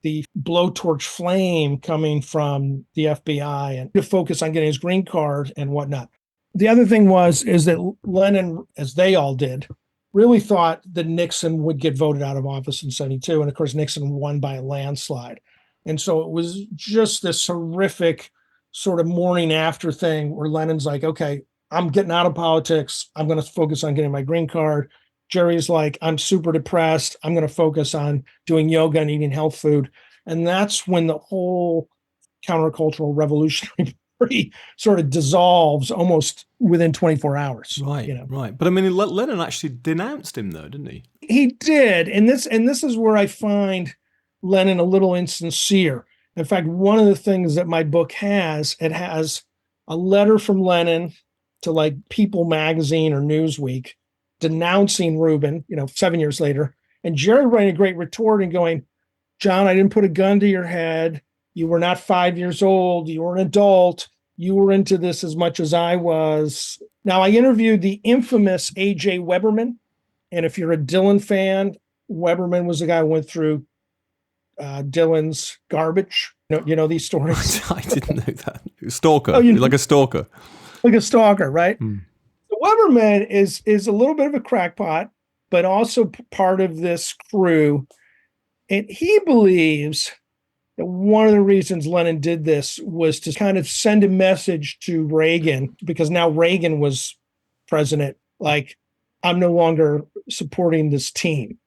the blowtorch flame coming from the FBI and to focus on getting his green card and whatnot. The other thing is that Lennon, as they all did, really thought that Nixon would get voted out of office in 1972. And of course, Nixon won by a landslide. And so it was just this horrific sort of morning after thing where Lennon's like, okay, I'm getting out of politics. I'm going to focus on getting my green card. Jerry's like, I'm super depressed. I'm going to focus on doing yoga and eating health food. And that's when the whole countercultural revolutionary party sort of dissolves almost within 24 hours. Right, right. But I mean, Lennon actually denounced him though, didn't he? He did. And this is where I find Lennon a little insincere. In fact, one of the things that my book has, it has a letter from Lennon to like People magazine or Newsweek denouncing Rubin, 7 years later, and Jerry writing a great retort and going, John, I didn't put a gun to your head. You were not 5 years old. You were an adult. You were into this as much as I was. Now, I interviewed the infamous A.J. Weberman. And if you're a Dylan fan, Weberman was the guy who went through Dylan's garbage. You know these stories? I didn't know that. Stalker, like a stalker. Like a stalker, right? Mm. So Weberman is a little bit of a crackpot, but also part of this crew. And he believes that one of the reasons Lennon did this was to kind of send a message to Reagan, because now Reagan was president, like, I'm no longer supporting this team.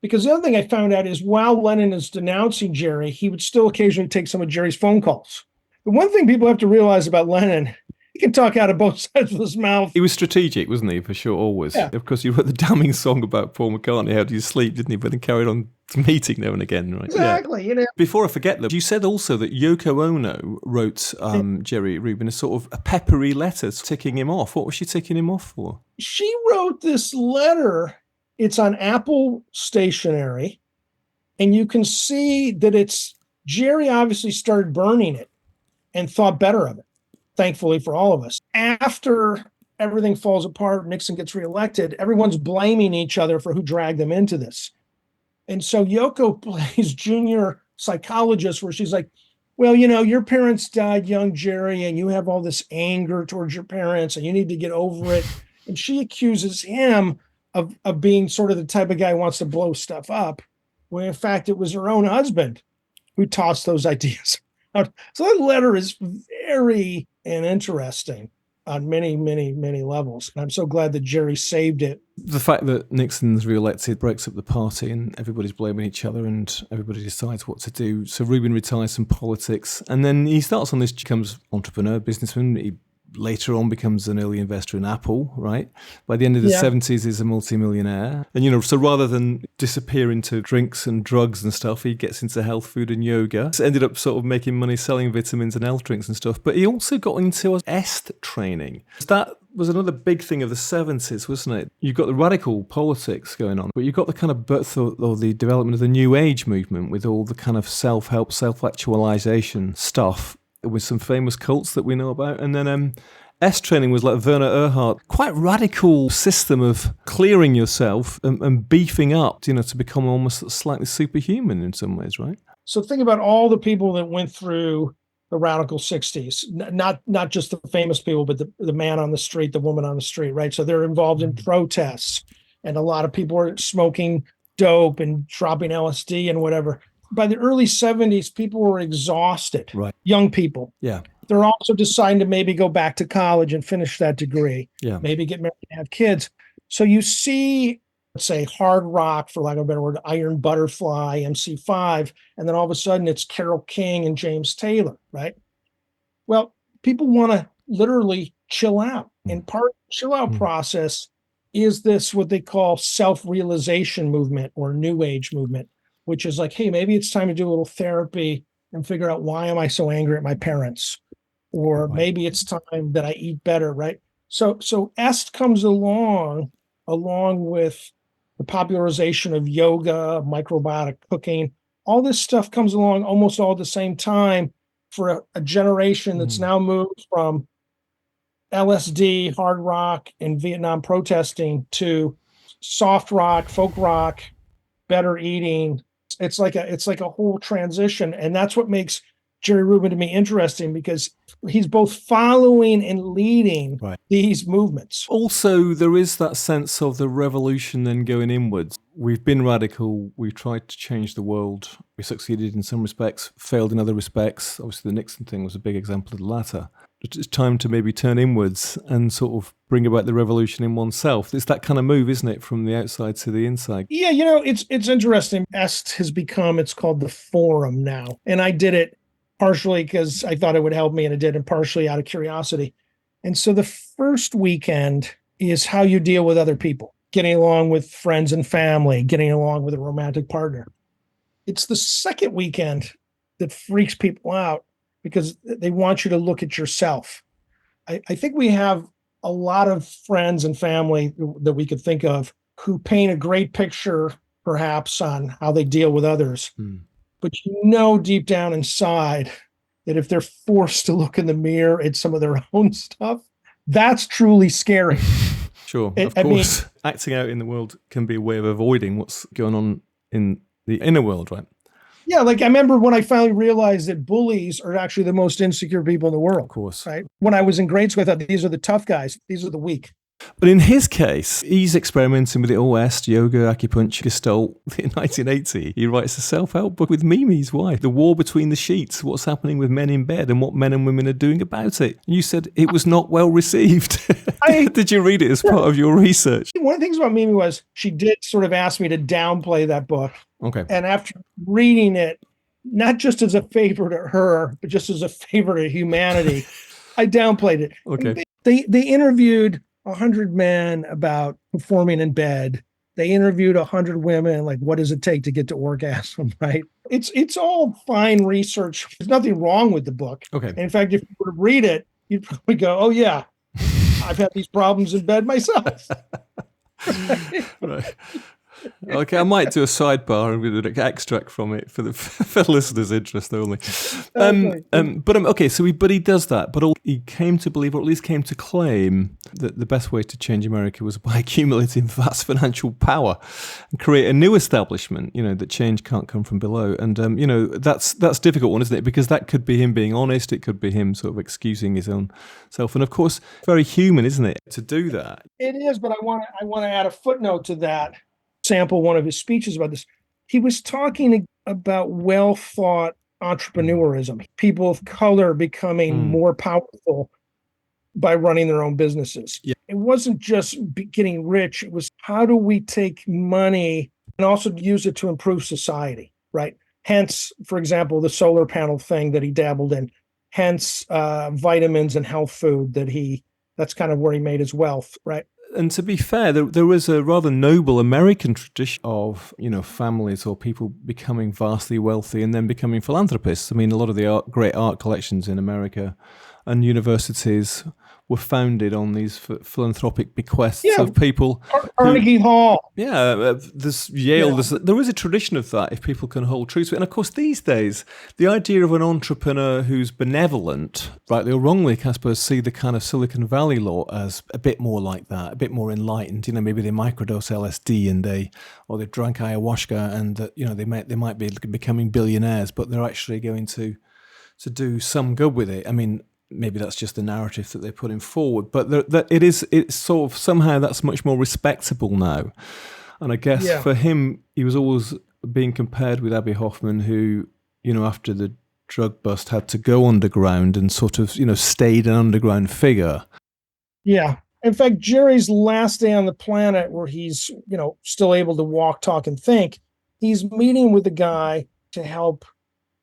Because the other thing I found out is while Lennon is denouncing Jerry, he would still occasionally take some of Jerry's phone calls. The one thing people have to realize about Lennon, he can talk out of both sides of his mouth. He was strategic, wasn't he, for sure, always. Yeah. Of course, he wrote the damning song about Paul McCartney, How Do You Sleep, didn't he? But then carried on meeting now and again, right? Exactly. Yeah. Before I forget, though, you said also that Yoko Ono wrote Jerry Rubin a sort of a peppery letter ticking him off. What was she ticking him off for? She wrote this letter. It's on Apple stationery, and you can see that Jerry obviously started burning it and thought better of it, thankfully for all of us. After everything falls apart, Nixon gets reelected, everyone's blaming each other for who dragged them into this. And so Yoko plays junior psychologist where she's like, well, your parents died young, Jerry, and you have all this anger towards your parents and you need to get over it. And she accuses him of being sort of the type of guy who wants to blow stuff up, when in fact it was her own husband who tossed those ideas out. So that letter is very interesting. on many, many, many levels. And I'm so glad that Jerry saved it. The fact that Nixon's re-elected breaks up the party and everybody's blaming each other and everybody decides what to do. So Rubin retires from politics and then he starts on this, becomes entrepreneur, businessman. He later on becomes an early investor in Apple, right? By the end of the 70s, he's a multi-millionaire. And, so rather than disappear into drinks and drugs and stuff, he gets into health food and yoga. So ended up sort of making money selling vitamins and health drinks and stuff. But he also got into EST training. That was another big thing of the 70s, wasn't it? You've got the radical politics going on, but you've got the kind of birth or the development of the New Age movement with all the kind of self-help, self-actualization stuff with some famous cults that we know about. And then EST training was like Werner Erhard, quite radical system of clearing yourself and beefing up, to become almost slightly superhuman in some ways, right? So think about all the people that went through the radical 60s, not just the famous people, but the man on the street, the woman on the street, right? So they're involved in protests, and a lot of people are smoking dope and dropping LSD and whatever. By the early 70s, people were exhausted, right? Young people. Yeah. They're also deciding to maybe go back to college and finish that degree. Yeah. Maybe get married and have kids. So you see, let's say, hard rock, for lack of a better word, Iron Butterfly, MC5, and then all of a sudden it's Carole King and James Taylor, right? Well, people want to literally chill out. And part of the chill out process is this, what they call self-realization movement or New Age movement, which is like, hey, maybe it's time to do a little therapy and figure out why am I so angry at my parents? Or maybe it's time that I eat better, right? So EST comes along with the popularization of yoga, microbiotic cooking. All this stuff comes along almost all at the same time for a generation that's now moved from LSD, hard rock, and Vietnam protesting to soft rock, folk rock, better eating. It's like a whole transition, and that's what makes Jerry Rubin to me interesting, because he's both following and leading these movements. Also, there is that sense of the revolution then going inwards. We've been radical. We've tried to change the world. We succeeded in some respects, failed in other respects. Obviously, the Nixon thing was a big example of the latter. It's time to maybe turn inwards and sort of bring about the revolution in oneself. It's that kind of move, isn't it, from the outside to the inside? Yeah, it's interesting. EST has become, it's called the Forum now. And I did it partially because I thought it would help me, and it did, and partially out of curiosity. And so the first weekend is how you deal with other people, getting along with friends and family, getting along with a romantic partner. It's the second weekend that freaks people out, because they want you to look at yourself. I think we have a lot of friends and family that we could think of who paint a great picture, perhaps, on how they deal with others. But deep down inside that if they're forced to look in the mirror at some of their own stuff, that's truly scary. Sure, of course. Acting out in the world can be a way of avoiding what's going on in the inner world, right? Yeah, like I remember when I finally realized that bullies are actually the most insecure people in the world. Of course. Right? When I was in grade school, I thought these are the tough guys. These are the weak. But in his case, he's experimenting with it all, EST, yoga, acupuncture, Gestalt. In 1980, he writes a self-help book with Mimi's wife, The War Between the Sheets, what's happening with men in bed and what men and women are doing about it. You said it was not well received. Did you read it as part of your research? One of the things about Mimi was she did sort of ask me to downplay that book. Okay. And after reading it, not just as a favor to her, but just as a favor to humanity, I downplayed it. Okay. They interviewed 100 men about performing in bed. They interviewed 100 women, like, what does it take to get to orgasm, right? It's all fine research. There's nothing wrong with the book. Okay. And in fact, if you were to read it, you'd probably go, oh yeah, I've had these problems in bed myself. Right. Okay, I might do a sidebar and with an extract from it for the listeners' interest only. Okay, so he does that, but he came to believe, or at least came to claim, that the best way to change America was by accumulating vast financial power and create a new establishment. That change can't come from below, and that's a difficult one, isn't it? Because that could be him being honest, it could be him sort of excusing his own self, and of course, very human, isn't it, to do that? It is, but I want to add a footnote to that. Sample one of his speeches about this. He was talking about well-thought entrepreneurism, people of color becoming more powerful by running their own businesses. Yeah. It wasn't just getting rich. It was, how do we take money and also use it to improve society, right? Hence, for example, the solar panel thing that he dabbled in. Hence, vitamins and health food that's kind of where he made his wealth, right? And to be fair, there was a rather noble American tradition of, families or people becoming vastly wealthy and then becoming philanthropists. I mean, a lot of the great art collections in America and universities were founded on these philanthropic bequests of people. Carnegie Hall. Yeah, there's Yale. Yeah. There is a tradition of that if people can hold true to it. And of course, these days, the idea of an entrepreneur who's benevolent, rightly or wrongly, I suppose, see the kind of Silicon Valley lot as a bit more like that, a bit more enlightened. Maybe they microdose LSD and they drank ayahuasca and they might be becoming billionaires, but they're actually going to do some good with it. I mean, maybe that's just the narrative that they're putting forward, but it's sort of somehow that's much more respectable now. And I guess for him, he was always being compared with Abbie Hoffman, who, after the drug bust had to go underground and sort of, stayed an underground figure. Yeah. In fact, Jerry's last day on the planet where he's, still able to walk, talk, and think, he's meeting with a guy to help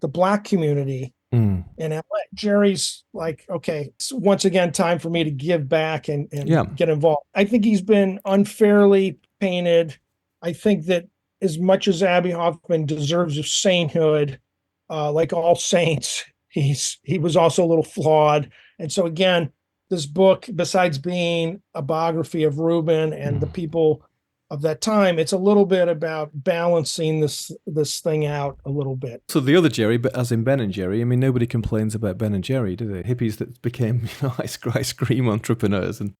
the Black community in LA. Jerry's like, okay, it's once again time for me to give back and get involved. I think he's been unfairly painted. I think that as much as Abbie Hoffman deserves of sainthood, like all saints, he was also a little flawed. And so again, this book, besides being a biography of Rubin and the people of that time, it's a little bit about balancing this thing out a little bit. So the other Jerry, but as in Ben and Jerry, I mean, nobody complains about Ben and Jerry, do they? Hippies that became ice cream entrepreneurs, and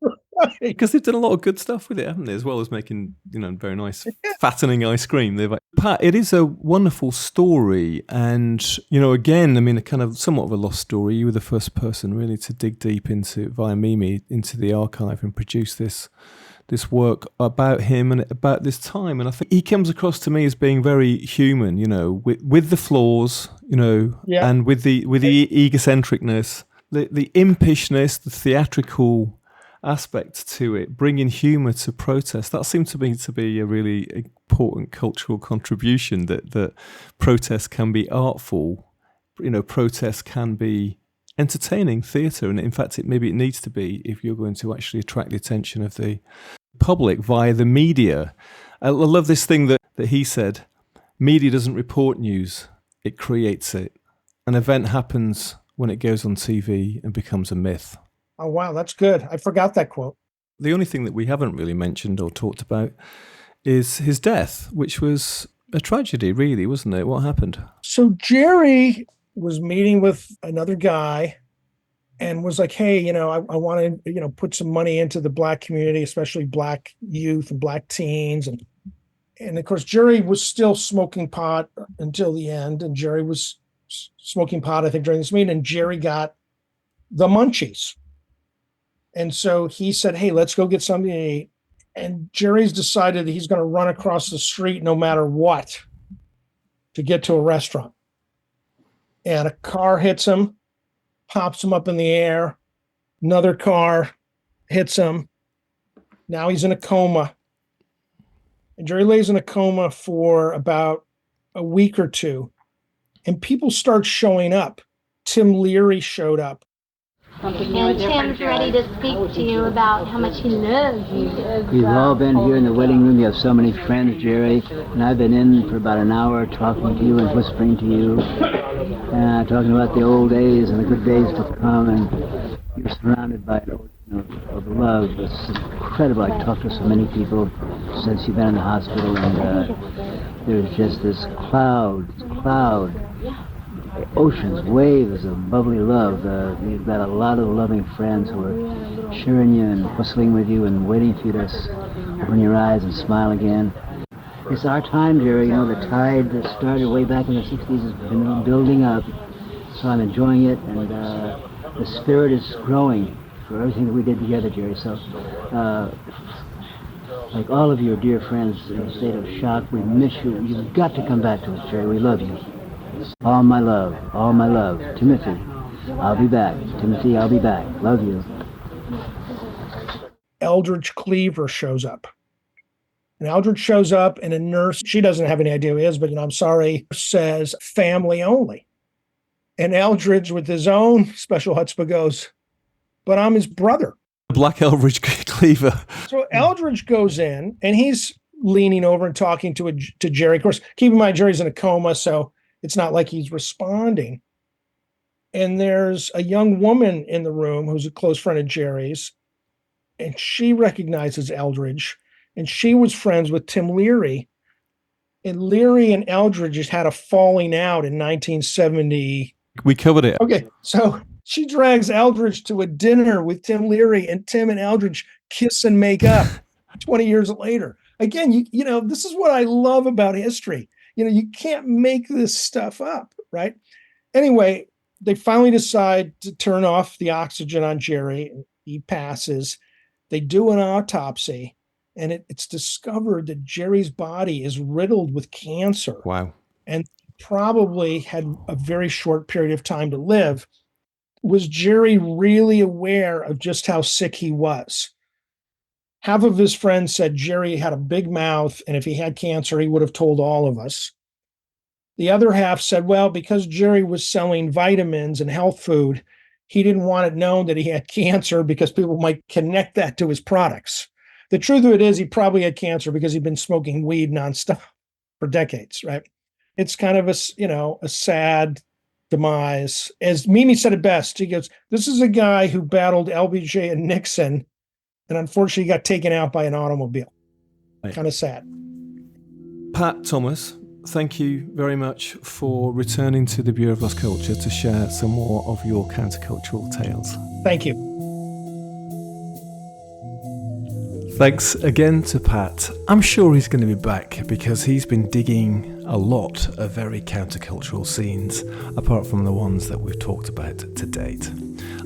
because they've done a lot of good stuff with it, haven't they? As well as making very nice fattening ice cream. Pat, it is a wonderful story, and again, I mean, a kind of somewhat of a lost story. You were the first person really to dig deep into via Mimi into the archive and produce this work about him and about this time. And I think he comes across to me as being very human, with the flaws, and with the egocentricness, the impishness, the theatrical aspect to it, bringing humour to protest. That seemed to me to be a really important cultural contribution, that protest can be artful, protest can be entertaining theatre, and in fact, maybe it needs to be if you're going to actually attract the attention of the public via the media. I love this thing that he said: media doesn't report news, it creates it. An event happens when it goes on TV and becomes a myth. Oh, wow, that's good. I forgot that quote. The only thing that we haven't really mentioned or talked about is his death, which was a tragedy, really, wasn't it? What happened? So Jerry was meeting with another guy and was like, hey, I want to, put some money into the Black community, especially Black youth and Black teens. And of course, Jerry was still smoking pot until the end. And Jerry was smoking pot, I think, during this meeting. And Jerry got the munchies. And so he said, hey, let's go get something to eat. And Jerry's decided that he's going to run across the street no matter what to get to a restaurant. And a car hits him, pops him up in the air. Another car hits him. Now he's in a coma. And Jerry lays in a coma for about a week or two. And people start showing up. Tim Leary showed up. And Tim's ready to speak to you about how much he loves you. We've all been here in the waiting room. You have so many friends, Jerry. And I've been in for about an hour talking to you and whispering to you. Talking about the old days and the good days to come. And you're surrounded by an ocean of love. It's incredible. I talked to so many people since you've been in the hospital. And there's just this cloud, oceans, waves of bubbly love. You've got a lot of loving friends who are cheering you and whistling with you and waiting for you to open your eyes and smile again. It's our time, Jerry. The tide that started way back in the 60s has been building up, so I'm enjoying it, and the spirit is growing for everything that we did together, Jerry. So, like all of your dear friends in a state of shock, we miss you. You've got to come back to us, Jerry. We love you. All my love. Timothy, I'll be back. Timothy, I'll be back. Love you. Eldridge Cleaver shows up. And Eldridge shows up, and a nurse, she doesn't have any idea who he is, but, I'm sorry, says family only. And Eldridge, with his own special chutzpah, goes, but I'm his brother. Black Eldridge Cleaver. So Eldridge goes in, and he's leaning over and talking to Jerry. Of course, keep in mind, Jerry's in a coma, so it's not like he's responding. And there's a young woman in the room who's a close friend of Jerry's, and she recognizes Eldridge, and she was friends with Tim Leary. And Leary and Eldridge just had a falling out in 1970. We covered it. Okay, so she drags Eldridge to a dinner with Tim Leary, and Tim and Eldridge kiss and make up 20 years later. Again, you know, this is what I love about history. You can't make this stuff up, right? Anyway, they finally decide to turn off the oxygen on Jerry. He passes. They do an autopsy, and it's discovered that Jerry's body is riddled with cancer. Wow. And probably had a very short period of time to live. Was Jerry really aware of just how sick he was? Half of his friends said Jerry had a big mouth, and if he had cancer, he would have told all of us. The other half said, well, because Jerry was selling vitamins and health food, he didn't want it known that he had cancer because people might connect that to his products. The truth of it is he probably had cancer because he'd been smoking weed nonstop for decades, right? It's kind of a sad demise. As Mimi said it best, he goes, this is a guy who battled LBJ and Nixon and unfortunately got taken out by an automobile. Right. Kind of sad. Pat Thomas, thank you very much for returning to the Bureau of Lost Culture to share some more of your countercultural tales. Thank you. Thanks again to Pat. I'm sure he's going to be back because he's been digging a lot of very countercultural scenes, apart from the ones that we've talked about to date.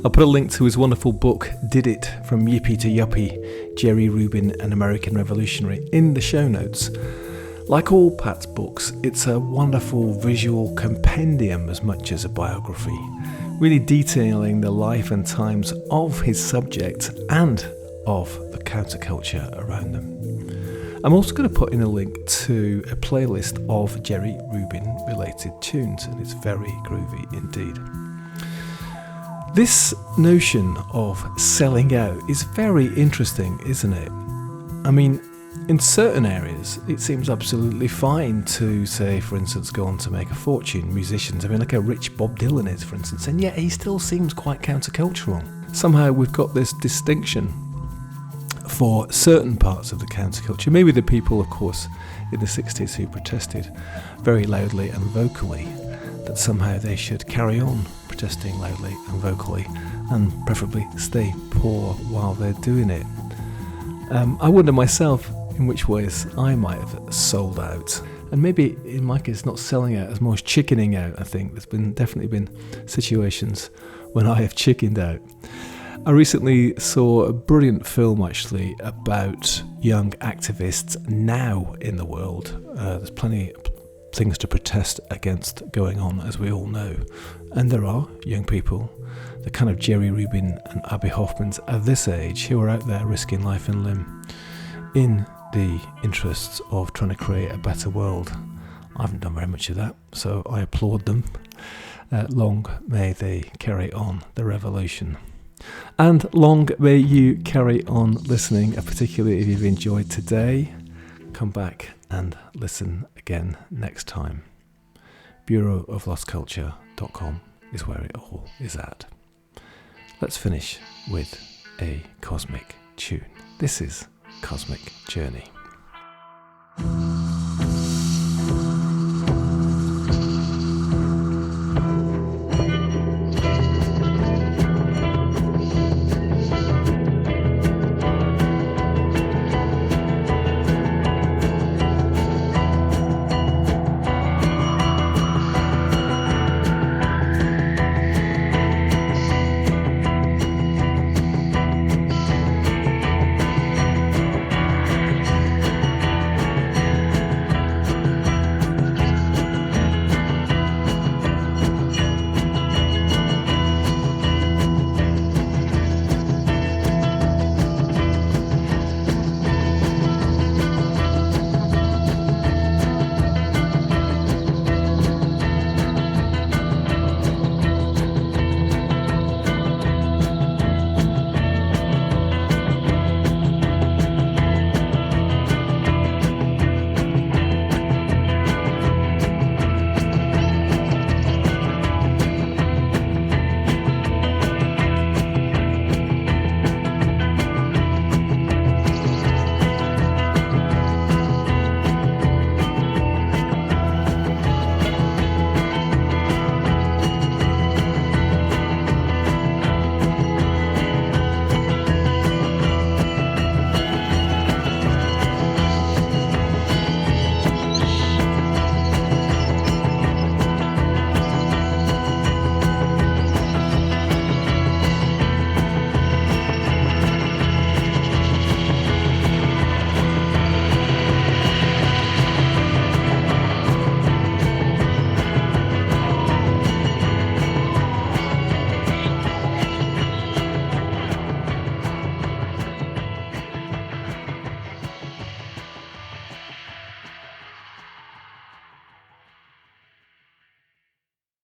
I'll put a link to his wonderful book, Did It? From Yippie to Yuppie, Jerry Rubin, an American Revolutionary, in the show notes. Like all Pat's books, it's a wonderful visual compendium as much as a biography, really detailing the life and times of his subject and of the counterculture around them. I'm also going to put in a link to a playlist of Jerry Rubin related tunes, and it's very groovy indeed. This notion of selling out is very interesting, isn't it? I mean, in certain areas, it seems absolutely fine to, say, for instance, go on to make a fortune. Musicians, I mean, like a rich Bob Dylan is, for instance, and yet he still seems quite countercultural. Somehow we've got this distinction for certain parts of the counterculture. Maybe the people, of course, in the 60s who protested very loudly and vocally, that somehow they should carry on protesting loudly and vocally and preferably stay poor while they're doing it. I wonder myself in which ways I might have sold out. And maybe in my case, not selling out as much as chickening out. I think there's definitely been situations when I have chickened out. I recently saw a brilliant film actually about young activists now in the world. There's plenty of things to protest against going on, as we all know. And there are young people, the kind of Jerry Rubin and Abbie Hoffmans of this age, who are out there risking life and limb in the interests of trying to create a better world. I haven't done very much of that, so I applaud them. Long may they carry on the revolution. And long may you carry on listening, particularly if you've enjoyed today. Come back and listen again next time. bureauoflostculture.com is where it all is at. Let's finish with a cosmic tune. This is Cosmic Journey.